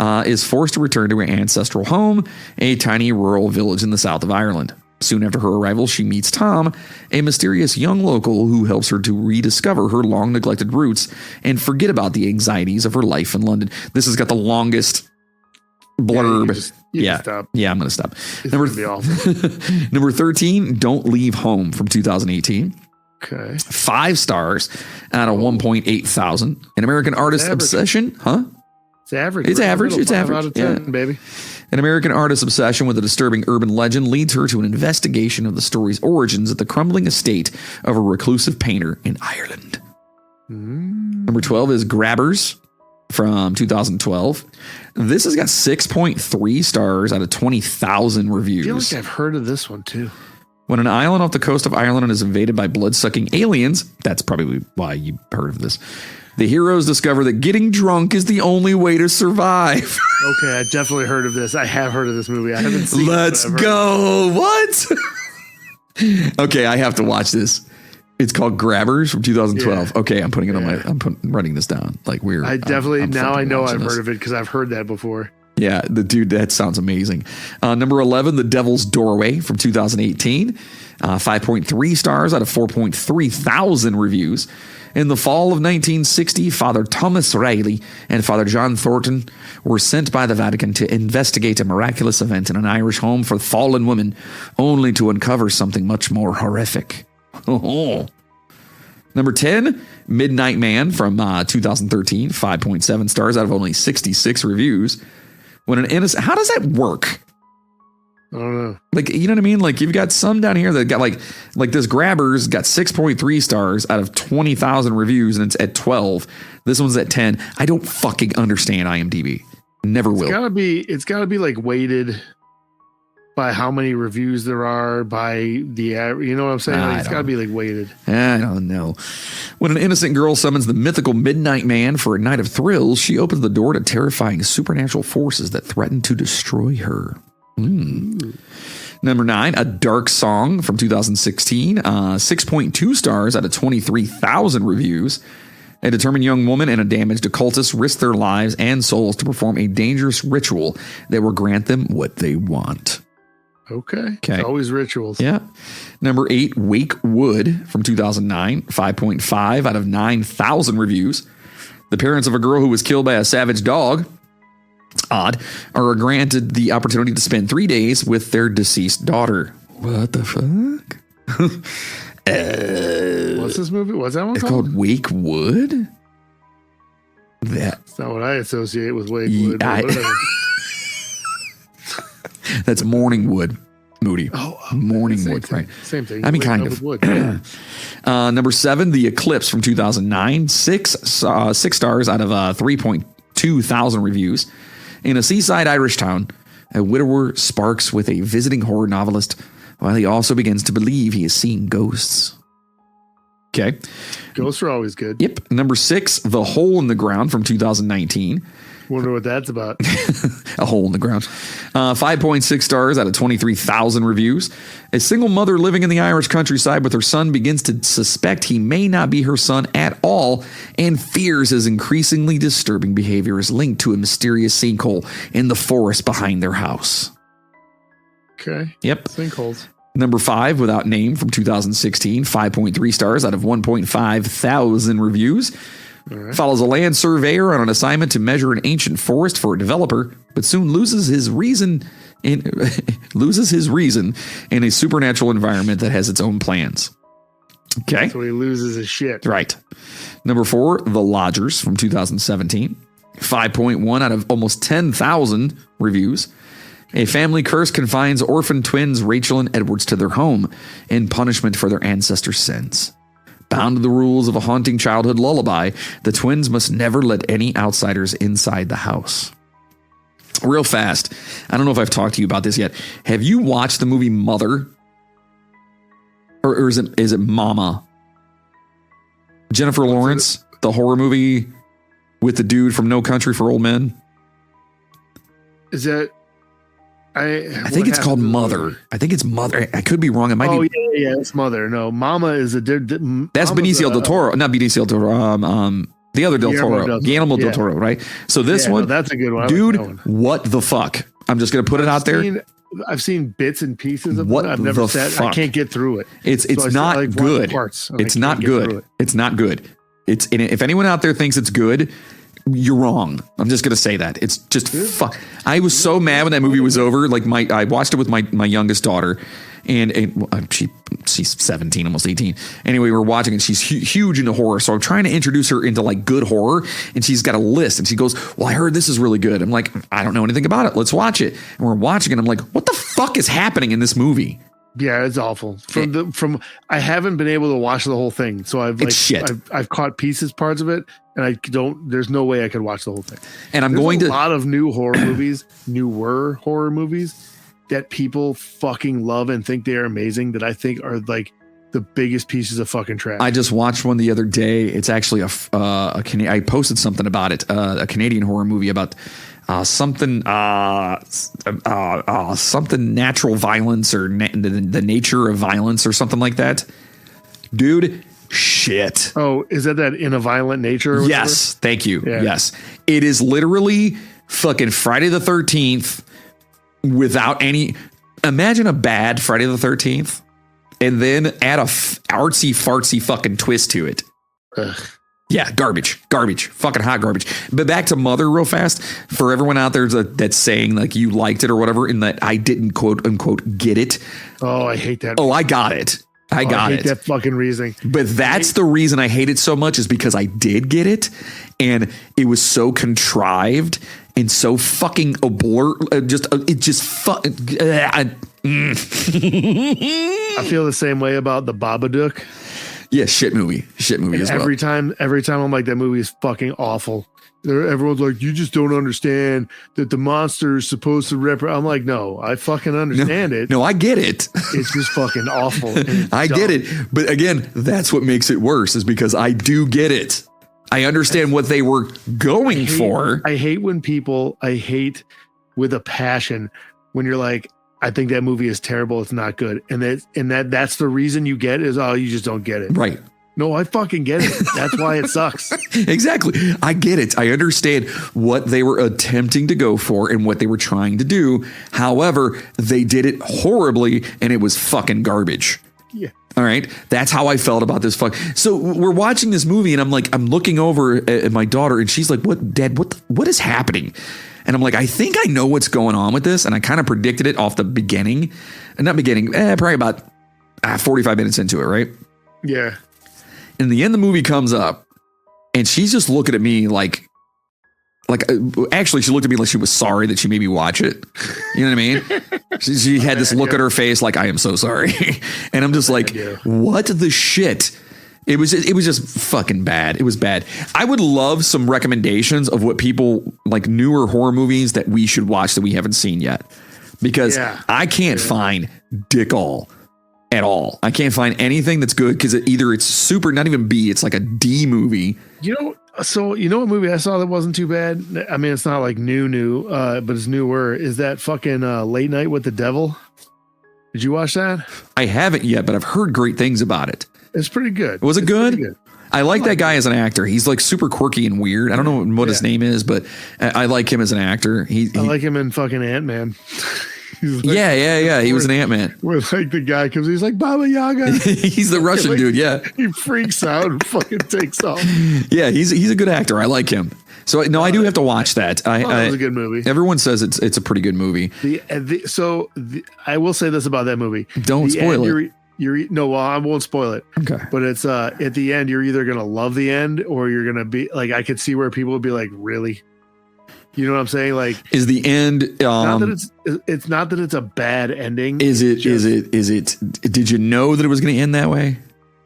is forced to return to her ancestral home, a tiny rural village in the south of Ireland. Soon after her arrival, she meets Tom, a mysterious young local who helps her to rediscover her long-neglected roots and forget about the anxieties of her life in London. This has got the longest blurb. You can stop. Yeah, I'm going to stop. It's going to be awful. Number 13, Don't Leave Home from 2018. Okay. 5 stars out of 1.8 thousand. An American artist obsession. Huh? It's average. It's average. It's 5 average. out of 10, baby. An American artist's obsession with a disturbing urban legend leads her to an investigation of the story's origins at the crumbling estate of a reclusive painter in Ireland. Number 12 is Grabbers from 2012. This has got 6.3 stars out of 20,000 reviews. I feel like I've heard of this one too. When an island off the coast of Ireland is invaded by blood-sucking aliens, that's probably why you heard of this, the heroes discover that getting drunk is the only way to survive. Okay, I definitely heard of this. I have heard of this movie. I haven't seen Let's it. go. What? Okay, I have to watch this. It's called Grabbers from 2012. Yeah. Okay, I'm putting it on my. writing this down. Like weird. I definitely now I know I've this. heard of it because I've heard that before. Yeah, the dude, that sounds amazing. Number 11, The Devil's Doorway from 2018. 5.3 stars out of 4.3 thousand reviews. In the fall of 1960, Father Thomas Riley and Father John Thornton were sent by the Vatican to investigate a miraculous event in an Irish home for fallen women, only to uncover something much more horrific. Oh. Number 10, Midnight Man from 2013, 5.7 stars out of only 66 reviews. When an innocent, how does that work? I don't know. Like, you know what I mean? Like, you've got some down here that got like this Grabbers got 6.3 stars out of 20,000 reviews, and it's at 12. This one's at 10. I don't fucking understand IMDb. Never will. It's gotta be like weighted by how many reviews there are, by the, you know what I'm saying? Like, it's gotta be like weighted. I don't know. When an innocent girl summons the mythical Midnight Man for a night of thrills, she opens the door to terrifying supernatural forces that threaten to destroy her. Number 9, A Dark Song from 2016. 6.2 stars out of 23,000 reviews. A determined young woman and a damaged occultist risk their lives and souls to perform a dangerous ritual that will grant them what they want. Okay. It's always rituals. Yeah. Number 8, Wake Wood from 2009. 5.5 out of 9,000 reviews. The parents of a girl who was killed by a savage dog, odd, are granted the opportunity to spend 3 days with their deceased daughter. What the fuck? What's this movie? What's that one It's called? called Wake Wood? That's not what I associate with Wake Wood. That's Morningwood, Moody. Morningwood, right? Same thing. I mean, Wake kind Up of. with Wood. Yeah. Number 7, The Eclipse from 2009. 6 stars out of 3.2 thousand reviews. In a seaside Irish town, a widower sparks with a visiting horror novelist while he also begins to believe he is seeing ghosts. Okay. Ghosts are always good. Yep. Number 6, The Hole in the Ground from 2019. Wonder what that's about. A hole in the ground. 5.6 stars out of 23,000 reviews. A single mother living in the Irish countryside with her son begins to suspect he may not be her son at all and fears his increasingly disturbing behavior is linked to a mysterious sinkhole in the forest behind their house. Okay. Yep. Sinkholes. Number 5, Without Name from 2016. 5.3 stars out of 1.5 thousand reviews. Right. Follows a land surveyor on an assignment to measure an ancient forest for a developer, but soon loses his reason in a supernatural environment that has its own plans. Okay. So he loses his shit. Right. Number 4, The Lodgers from 2017. 5.1 out of almost 10,000 reviews. A family curse confines orphan twins Rachel and Edwards to their home in punishment for their ancestors' sins. Bound to the rules of a haunting childhood lullaby, the twins must never let any outsiders inside the house. Real fast, I don't know if I've talked to you about this yet. Have you watched the movie Mother? Or is it Mama? Jennifer Lawrence, the horror movie with the dude from No Country for Old Men? Is that... I think it's called Mother. I think it's Mother. I could be wrong. It might be. Yeah, it's Mother. No, Mama is a. That's Benicio del Toro. Not Benicio del Toro. The other del Toro. Guillermo del Toro, right? So this one. No, that's a good one. Dude, what the fuck? I'm just going to put it out there. I've seen bits and pieces of what it. I've never the said. fuck? I can't get through it. It's not good. It's not good. It's not good. It's if anyone out there thinks it's good, You're wrong. I'm just gonna say that. It's just fuck. I was so mad when that movie was over. Like I watched it with my youngest daughter, and she's 17, almost 18. Anyway, we're watching it. She's huge into horror, so I'm trying to introduce her into like good horror, and she's got a list, and she goes, "Well, I heard this is really good." I'm like, "I don't know anything about it. Let's watch it." And we're watching it. I'm like, "What the fuck is happening in this movie?" Yeah, it's awful. I haven't been able to watch the whole thing, so It's shit. I've caught parts of it, and I don't. There's no way I could watch the whole thing. And There's a lot of newer horror movies that people fucking love and think they are amazing. That I think are like the biggest pieces of fucking trash. I just watched one the other day. It's actually I posted something about it. A Canadian horror movie about something natural violence or the nature of violence or something like that. Dude, shit. Oh, is that In a Violent Nature? Or yes. Thank you. Yeah. Yes. It is literally fucking Friday the 13th without any. Imagine a bad Friday the 13th and then add a artsy fartsy fucking twist to it. Ugh. Yeah, garbage, fucking hot garbage. But back to Mother real fast. For everyone out there that's saying like you liked it or whatever, and that I didn't quote unquote get it. Oh, I hate that. Oh, I got it. I hate that fucking reasoning. But that's the reason I hate it so much is because I did get it, and it was so contrived and so fucking I feel the same way about the Babadook. Yeah, shit movie as well. Every time I'm like, that movie is fucking awful. Everyone's like, you just don't understand that the monster is supposed to represent. I'm like, no, I fucking understand it. No, I get it. It's just fucking awful. I get it. But again, that's what makes it worse is because I do get it. I understand what they were going for. I hate with a passion when you're like, I think that movie is terrible. It's not good. And that's the reason you get is, oh, you just don't get it. Right. No, I fucking get it. That's why it sucks. Exactly. I get it. I understand what they were attempting to go for and what they were trying to do. However, they did it horribly and it was fucking garbage. Yeah. All right. That's how I felt about this fuck. So we're watching this movie and I'm looking over at my daughter and she's like, "What, Dad, what is happening?" And I'm like, I think I know what's going on with this. And I kind of predicted it off the beginning. And not beginning, probably about 45 minutes into it, right? Yeah. In the end, the movie comes up and she's just looking at me like actually, she looked at me like she was sorry that she made me watch it. You know what I mean? She had this look at her face like, I am so sorry. And I'm just like, what the shit? It was just fucking bad. It was bad. I would love some recommendations of what people like newer horror movies that we should watch that we haven't seen yet, because I can't find dick all at all. I can't find anything that's good because either it's super, not even B, it's like a D movie. So you know what movie I saw that wasn't too bad? I mean, it's not like new, but it's newer. Is that fucking Late Night with the Devil? Did you watch that? I haven't yet, but I've heard great things about it. It's pretty good. Was it good? I like that guy as an actor. He's like super quirky and weird. I don't know what his name is, but I like him as an actor. I like him in fucking Ant-Man. Like, yeah. He was an Ant-Man. Where like the guy comes, he's like Baba Yaga. He's the Russian dude. Yeah, he freaks out and fucking takes off. Yeah, he's a good actor. I like him. So no, I do have to watch that. That was a good movie. Everyone says it's a pretty good movie. I will say this about that movie. Don't spoil it. I won't spoil it. Okay. But it's at the end, you're either gonna love the end or you're gonna be like, I could see where people would be like, really? You know what I'm saying? Like, is the end? It's not that it's a bad ending. Is it? Did you know that it was going to end that way?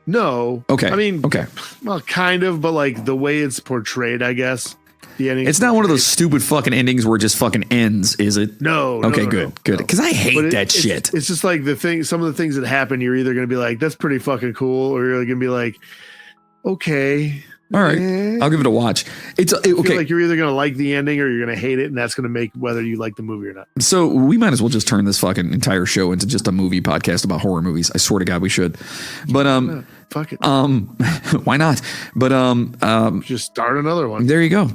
No. Okay. I mean, okay. Well, kind of, but like the way it's portrayed, I guess. The ending. It's not one of those stupid fucking endings where it just fucking ends, is it? No. Okay, good. Because I hate that shit. It's just like some of the things that happen, you're either going to be like, that's pretty fucking cool, or you're going to be like, okay. All right, I'll give it a watch. I feel like you're either going to like the ending or you're going to hate it, and that's going to make whether you like the movie or not. So we might as well just turn this fucking entire show into just a movie podcast about horror movies. I swear to God, we should. But fuck it. Why not? But just start another one. There you go.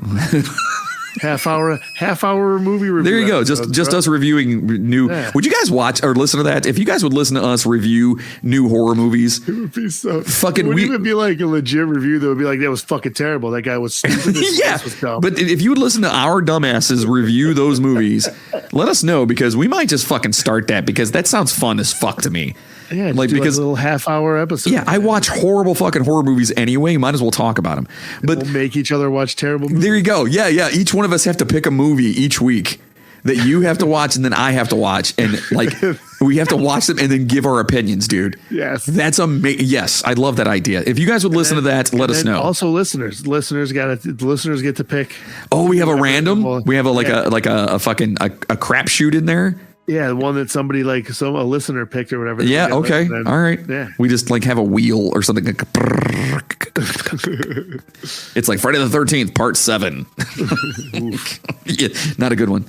half hour movie review. There you go. episodes, Just bro. us reviewing new. Yeah. Would you guys watch or listen to that? If you guys would listen to us review new horror movies, It would be so fucking It wouldn't even be like a legit review. That would be like, that was fucking terrible. That guy was stupid. yeah. This was dumb. But if you would listen to our dumbasses review those movies, let us know because we might just fucking start that because that sounds fun as fuck to me. yeah, like, because- a little half hour episode. Yeah, I watch horrible fucking horror movies anyway. Might as well talk about them. But We'll make each other watch terrible movies. there you go. Yeah. Each one of us have to pick a movie each week that you have to watch and then I have to watch. And like we have to watch them and then give our opinions, dude. Yes. That's amazing. Yes, I love that idea. If you guys would listen to that, let us And know. Also, listeners get to pick. Oh, we have a random. Well, We have a yeah. a fucking a crapshoot in there. Yeah, the one that somebody like a listener picked or whatever. Yeah. Yeah, Okay. then- All right. Yeah. We just like have a wheel or something. Like, it's like Friday the 13th, part 7. Yeah, not a good one.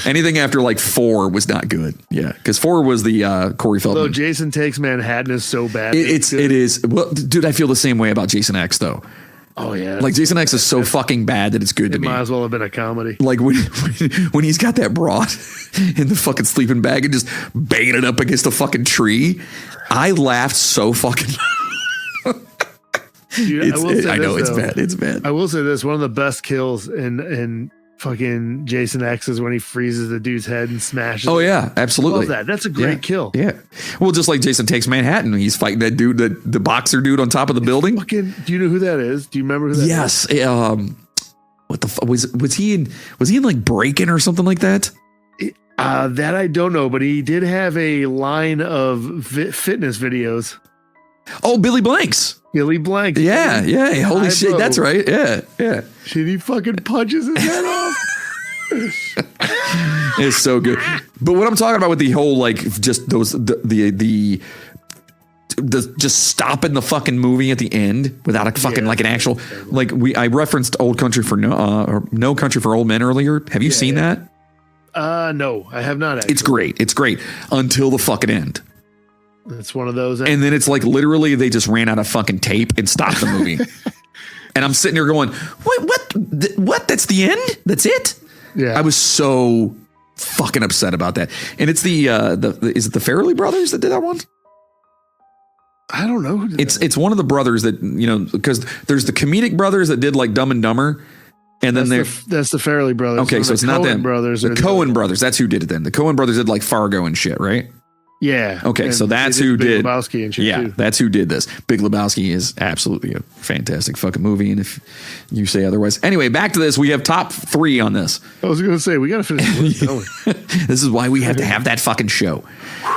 Anything after like 4 was not good. Yeah, because 4 was the Corey Although Feldman. Jason Takes Manhattan is so bad. It is. Well, dude, I feel the same way about Jason X though. Oh yeah. Like Jason X is so fucking bad that it's good to it me. might as well have been a comedy. Like when he's got that broad in the fucking sleeping bag and just banging it up against a fucking tree, I laughed so fucking. Dude, I know this, it's though. bad. It's bad. I will say this: one of the best kills in fucking Jason X is when he freezes the dude's head and smashes. Oh it. yeah, absolutely. Love that. That's a great Yeah. kill. Yeah. Well, just like Jason Takes Manhattan, he's fighting that dude, the boxer dude on top of the building. Fucking. Do you know who that is? Do you remember who that is? Yes. What the fuck was he in like Breaking or something like that? That I don't know, but he did have a line of fitness videos. Oh, Billy Blanks. Billy Blank. Yeah. Holy Hi, shit, bro. that's right. Yeah. Shit, he fucking punches his head off. It's so good. But what I'm talking about with the whole like just those the just stopping the fucking movie at the end without a fucking Yeah, like an actual like I referenced Old Country for No Country for Old Men earlier. Have you seen that? No, I have not. Actually. It's great. It's great until the fucking end. It's one of those. And then it's like literally they just ran out of fucking tape and stopped the movie. And I'm sitting there going, what? That's the end? That's it? Yeah. I was so fucking upset about that. And it's the is it the Farrelly brothers that did that one? I don't know. Who did that. It's one of the brothers that, you know, because there's the comedic brothers that did like Dumb and Dumber. And then that's the Farrelly brothers. okay, One so of it's the not Coen them. brothers. The are Coen brothers. That's who did it then. The Coen brothers did like Fargo and shit, right? Yeah. Okay, And so that's they who Big did. Lebowski and shit Yeah, too. that's who did this. Big Lebowski is absolutely a fantastic fucking movie. And if you say otherwise, anyway, back to this. We have top 3 on this. I was going to say we got to finish the list, don't we? This is why we have to have that fucking show.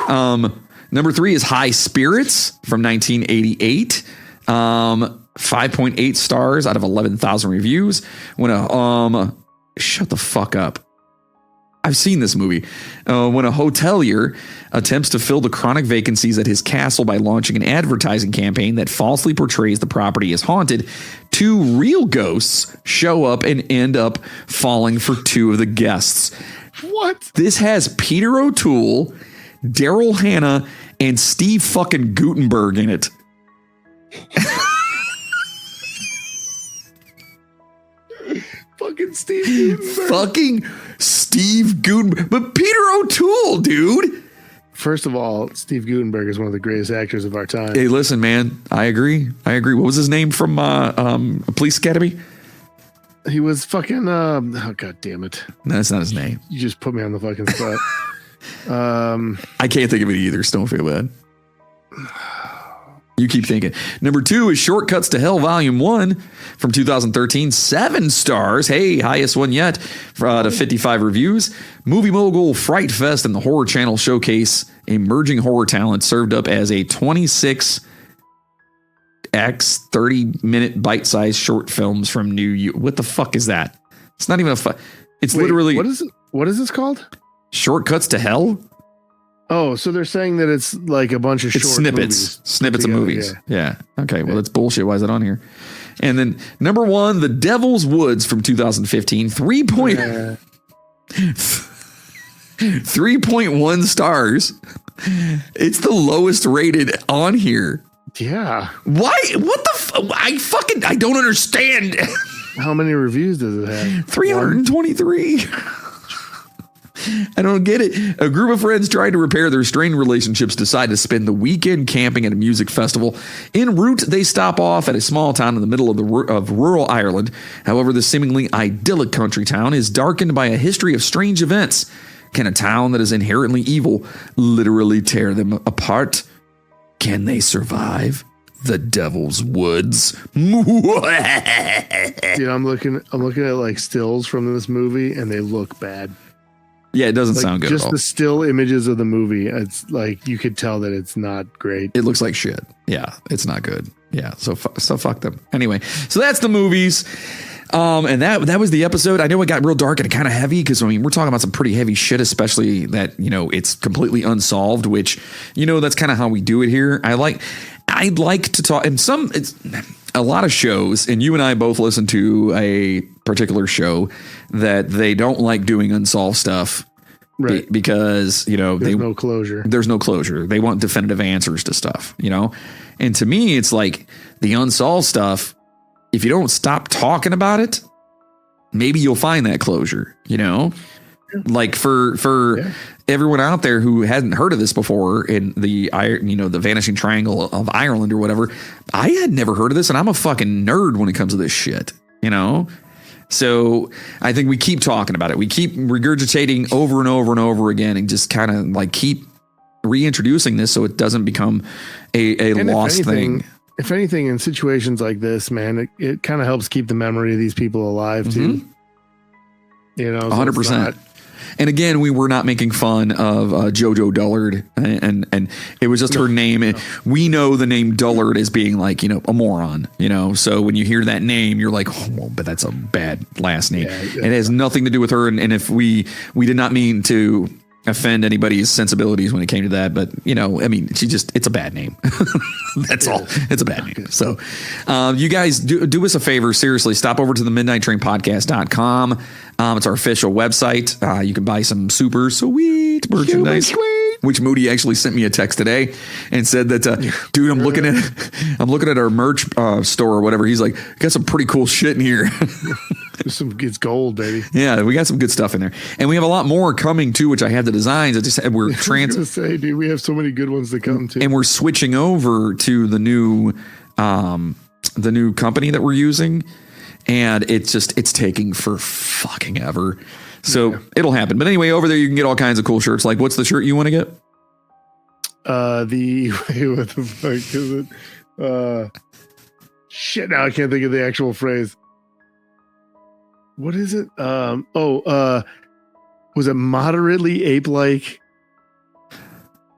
Number 3 is High Spirits from 1988. 5.8 stars out of 11,000 reviews. When shut the fuck up. I've seen this movie. When a hotelier attempts to fill the chronic vacancies at his castle by launching an advertising campaign that falsely portrays the property as haunted, 2 real ghosts show up and end up falling for 2 of the guests. What? This has Peter O'Toole, Daryl Hannah, and Steve fucking Gutenberg in it. Fucking Steve Gutenberg. Fucking Steve Gutenberg. But Peter O'Toole, dude. First of all, Steve Gutenberg is one of the greatest actors of our time. Hey, listen, man. I agree. What was his name from Police Academy? He was fucking. Oh god damn it! No, that's not his name. You just put me on the fucking spot. I can't think of it either, so don't feel bad. You keep thinking. Number 2 is Shortcuts to Hell Volume 1 from 2013. 7 stars. Hey, highest one yet to 55 reviews. Movie mogul, Fright Fest, and the Horror Channel showcase emerging horror talent served up as a 26x 30-minute bite-sized short films from New York. What the fuck is that? It's not even a it's Wait, literally what is this called? Shortcuts to Hell. Oh, so they're saying that it's like a bunch of It's short snippets movies of together, movies. Yeah. Okay. Well, that's bullshit. Why is it on here? And then number 1, The Devil's Woods from 2015, 3.1 stars. It's the lowest rated on here. Yeah. Why? What the? I don't understand. How many reviews does it have? 323. I don't get it. A group of friends trying to repair their strained relationships decide to spend the weekend camping at a music festival. En route, they stop off at a small town in the middle of rural Ireland. However, the seemingly idyllic country town is darkened by a history of strange events. Can a town that is inherently evil literally tear them apart? Can they survive the Devil's Woods? Dude, I'm looking at like stills from this movie, and they look bad. Yeah, it doesn't Like, sound good just at all. the still images of the movie, it's like you could tell that it's not great. It looks like shit. Yeah, it's not good. Yeah, so fuck them. Anyway, so that's the movies. And that was the episode. I know it got real dark and kind of heavy because, I mean, we're talking about some pretty heavy shit, especially that, it's completely unsolved, which, that's kind of how we do it here. I'd like to talk, and it's a lot of shows, and you and I both listen to a particular show that they don't like doing unsolved stuff. Right. Because, There's no closure. There's no closure. They want definitive answers to stuff, And to me, it's like the unsolved stuff, if you don't stop talking about it, maybe you'll find that closure, Like for everyone out there who hasn't heard of this before in the Vanishing Triangle of Ireland or whatever, I had never heard of this, and I'm a fucking nerd when it comes to this shit, So I think we keep talking about it. We keep regurgitating over and over and over again, and just kind of like keep reintroducing this so it doesn't become a lost thing. If anything, in situations like this, man, it kind of helps keep the memory of these people alive too. 100%. And again, we were not making fun of JoJo Dullard, and it was just her name. No. We know the name Dullard as being like, a moron, So when you hear that name, you're like, oh, well, but that's a bad last name. Yeah, it has nothing to do with her. And if we did not mean to offend anybody's sensibilities when it came to that, but it's a bad name. That's all. It's a bad name. So you guys do us a favor. Seriously, stop over to the midnighttrainpodcast.com. It's our official website. You can buy some super sweet merchandise. Which Moody actually sent me a text today and said that, dude, I'm looking at our merch store or whatever. He's like, got some pretty cool shit in here. It's gold, baby. Yeah, we got some good stuff in there, and we have a lot more coming too, which I have the designs. We're dude, we have so many good ones to come to, and we're switching over to the new company that we're using, and it's taking for fucking ever. So it'll happen. But anyway, over there you can get all kinds of cool shirts. Like, what's the shirt you want to get? What the fuck is it? Shit, now I can't think of the actual phrase. What is it? Was it moderately ape-like?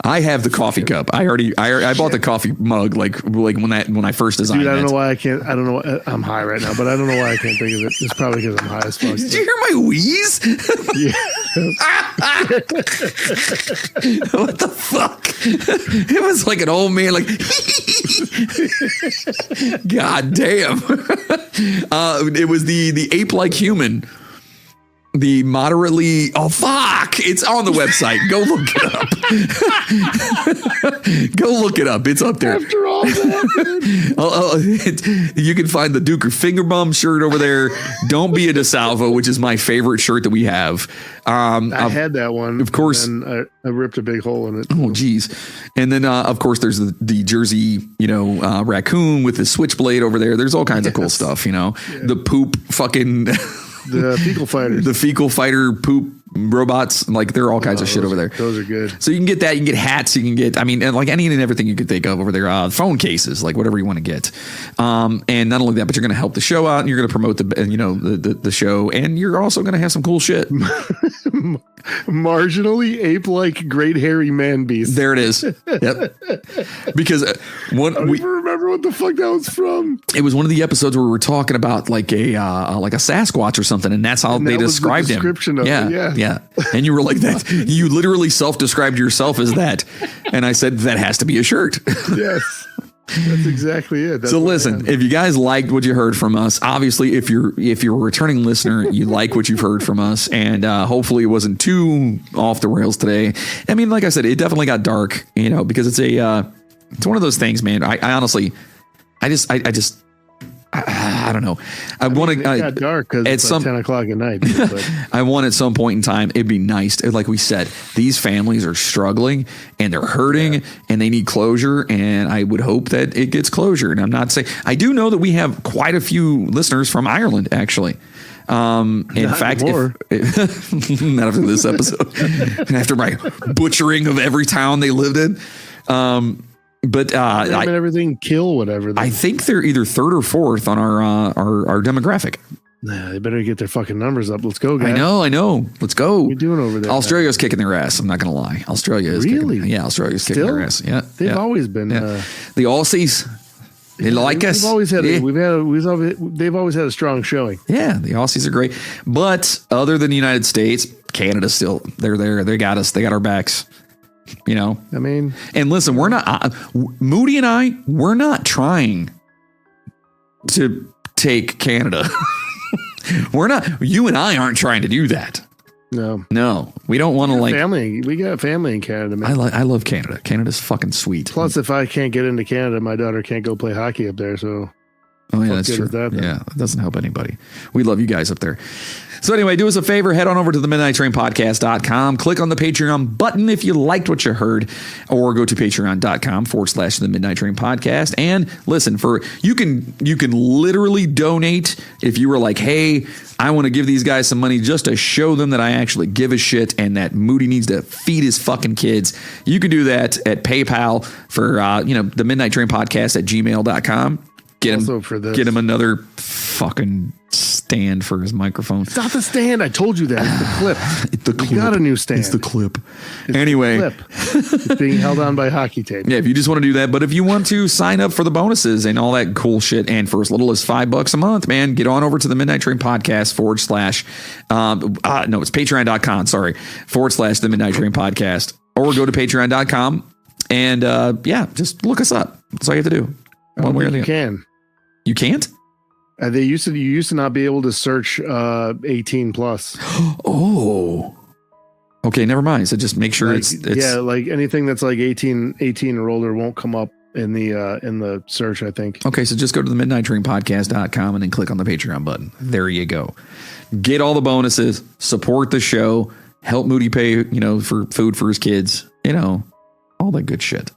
I have the coffee cup. I bought the coffee mug like when I first designed it. Dude, I don't know why I can't. I don't know. I'm high right now, but I don't know why I can't think of it. It's probably because I'm high as fuck. Did you hear my wheeze? Yeah. What the fuck? It was like an old man, like, God damn. It was the ape-like human. The moderately, oh fuck, it's on the website. Go look it up. Go look it up. It's up there. After all that, you can find the Duker Finger Bum shirt over there. Don't be a DeSalvo, which is my favorite shirt that we have. I had that one. Of course. And I ripped a big hole in it. Oh, geez. And then, of course, there's the Jersey, raccoon with the switchblade over there. There's all kinds of cool stuff, The poop fucking... The fecal fighters. The fecal fighter poop robots. Like, there are all kinds of shit over there. Those are good. So you can get that. You can get hats. You can get, like any and everything you could think of over there. Phone cases, like whatever you want to get. And not only that, but you're going to help the show out, and you're going to promote the show, and you're also going to have some cool shit. Marginally ape-like great hairy man beast. There it is. Yep. Because I don't even remember what the fuck that was from. It was one of the episodes where we were talking about like a Sasquatch or something, and that's how they described him. Yeah. And you were like that. You literally self-described yourself as that, and I said that has to be a shirt. Yes. That's exactly it. So listen, if you guys liked what you heard from us, obviously if you're a returning listener, you like what you've heard from us, and hopefully it wasn't too off the rails today. I mean, like I said, it definitely got dark, because it's one of those things, man. I honestly, I I don't know. I want It got dark because it's like 10 o'clock at night. But. I want at some point in time, it'd be nice. Like we said, these families are struggling and they're hurting and they need closure. And I would hope that it gets closure. And I'm not saying, I do know that we have quite a few listeners from Ireland, actually. In fact, not after this episode, after my butchering of every town they lived in. But everything kill whatever. I think they're either third or fourth on our demographic. Nah, they better get their fucking numbers up. Let's go, guys. I know. Let's go. What are you doing over there? Australia's kicking their ass. I'm not going to lie. Australia is Australia's kicking their ass. Yeah, they've always been the Aussies. They like us. We've always had they've always had a strong showing. Yeah, the Aussies are great. But other than the United States, Canada still, they're there. They got us. They got our backs. You know? I mean, and listen, we're not, Moody and I, we're not trying to take Canada. You and I aren't trying to do that. No, we don't want to family. We got family in Canada, man. I love Canada. Canada's fucking sweet. Plus, if I can't get into Canada, my daughter can't go play hockey up there. So, oh yeah, that's true. It doesn't help anybody. We love you guys up there. So anyway, do us a favor, head on over to the midnighttrainpodcast.com, click on the Patreon button if you liked what you heard, or go to patreon.com/the Midnight Train Podcast. And listen, you can literally donate if you were like, hey, I want to give these guys some money just to show them that I actually give a shit and that Moody needs to feed his fucking kids. You can do that at PayPal for the Midnight Train Podcast at gmail.com. Get him another fucking stand for his microphone. It's not the stand. I told you that. It's the clip. We got a new stand. It's the clip. Anyway. It's being held on by hockey tape. Yeah, if you just want to do that. But if you want to sign up for the bonuses and all that cool shit, and for as little as $5 a month, man, get on over to the Midnight Train Podcast it's patreon.com, /the Midnight Train Podcast. Or go to patreon.com and just look us up. That's all you have to do. One way or the other. You can. You can't? You used to not be able to search 18 plus. Oh. Okay, never mind. So just make sure it's like anything that's like 18 or older won't come up in the search, I think. Okay, so just go to the midnighttrainpodcast.com and then click on the Patreon button. There you go. Get all the bonuses, support the show, help Moody pay, for food for his kids, all that good shit.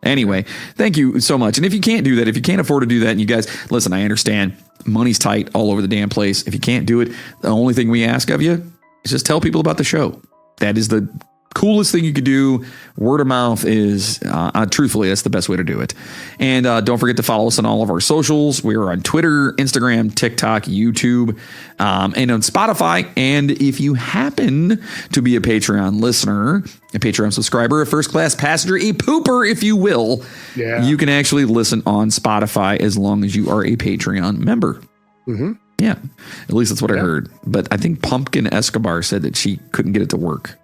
Anyway, thank you so much. And if you can't do that, if you can't afford to do that, and you guys, listen, I understand money's tight all over the damn place. If you can't do it, the only thing we ask of you is just tell people about the show. That is the coolest thing you could do. Word of mouth is, truthfully, that's the best way to do it. And don't forget to follow us on all of our socials. We are on Twitter, Instagram, TikTok, YouTube, and on Spotify. And if you happen to be a Patreon listener, a Patreon subscriber, a first-class passenger, a pooper, if you will, you can actually listen on Spotify as long as you are a Patreon member. Mm-hmm. Yeah, at least that's what I heard. But I think Pumpkin Escobar said that she couldn't get it to work.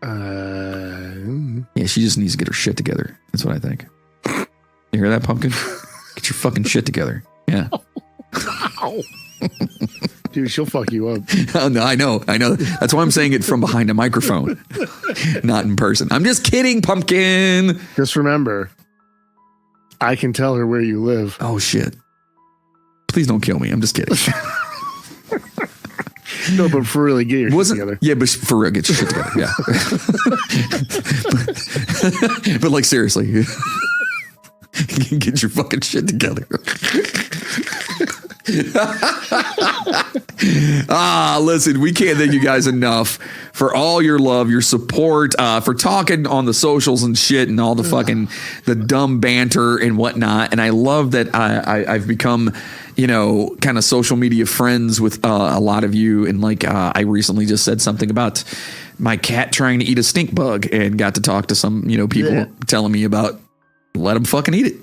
Yeah, she just needs to get her shit together. That's what I think. You hear that, Pumpkin? Get your fucking shit together. Yeah. Dude, she'll fuck you up. Oh, no, I know. That's why I'm saying it from behind a microphone, not in person. I'm just kidding, Pumpkin. Just remember, I can tell her where you live. Oh, shit. Please don't kill me. I'm just kidding. No, but for really, get your shit together. Yeah, but for real, get your shit together. Yeah. but like, seriously, get your fucking shit together. Listen, we can't thank you guys enough for all your love, your support, for talking on the socials and shit and all the fucking the dumb banter and whatnot. And I love that I've become, kind of social media friends with a lot of you. And like, I recently just said something about my cat trying to eat a stink bug and got to talk to some, people telling me about let them fucking eat it.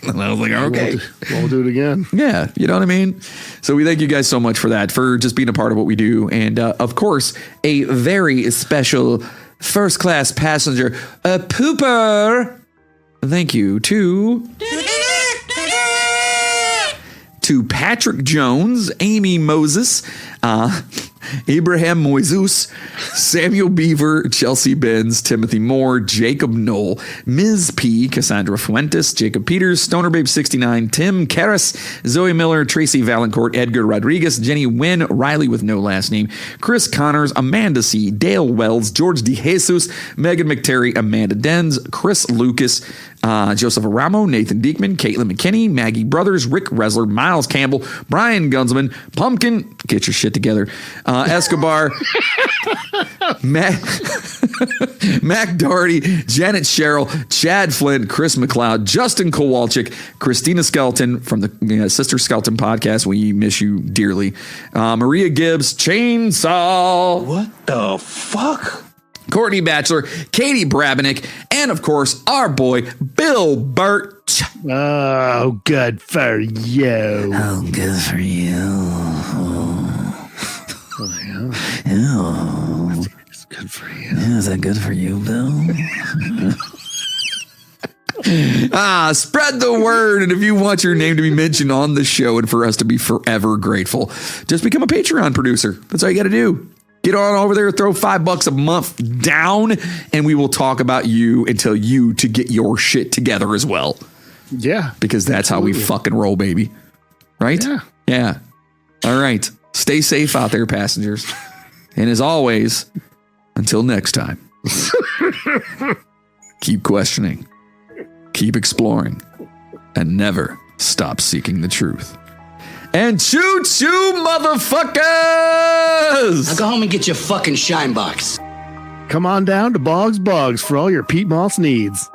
And I was like, okay. We'll do it again. Yeah, you know what I mean? So we thank you guys so much for that, for just being a part of what we do. And of course, a very special first-class passenger, a pooper. Thank you to Patrick Jones, Amy Moses, Abraham Moises, Samuel Beaver, Chelsea Benz, Timothy Moore, Jacob Knoll, Ms. P, Cassandra Fuentes, Jacob Peters, Stoner Babe 69, Tim Karras, Zoe Miller, Tracy Valancourt, Edgar Rodriguez, Jenny Wynn, Riley with no last name, Chris Connors, Amanda C, Dale Wells, George DeJesus, Megan McTerry, Amanda Denz, Chris Lucas, Joseph Aramo, Nathan Diekman, Caitlin McKinney, Maggie Brothers, Rick Resler, Miles Campbell, Brian Gunsman, Pumpkin, get your shit together, Escobar, Mac Doherty, Janet Sherrill, Chad Flint, Chris McLeod, Justin Kowalczyk, Christina Skelton from the Sister Skelton podcast. We miss you dearly. Maria Gibbs, Chainsaw. What the fuck? Courtney Batchelor, Katie Brabenik, and of course, our boy, Bill Burt. Oh, good for you. Oh, good for you. Oh, It's good for you. is that good for you, Bill? Spread the word. And if you want your name to be mentioned on the show and for us to be forever grateful, just become a Patreon producer. That's all you got to do. Get on over there, throw $5 a month down, and we will talk about you and tell you to get your shit together as well. Yeah. Because that's how we fucking roll, baby. Right? Yeah. All right. Stay safe out there, passengers. And as always, until next time, keep questioning, keep exploring, and never stop seeking the truth. And choo-choo, motherfuckers! Now go home and get your fucking shine box. Come on down to Boggs for all your peat moss needs.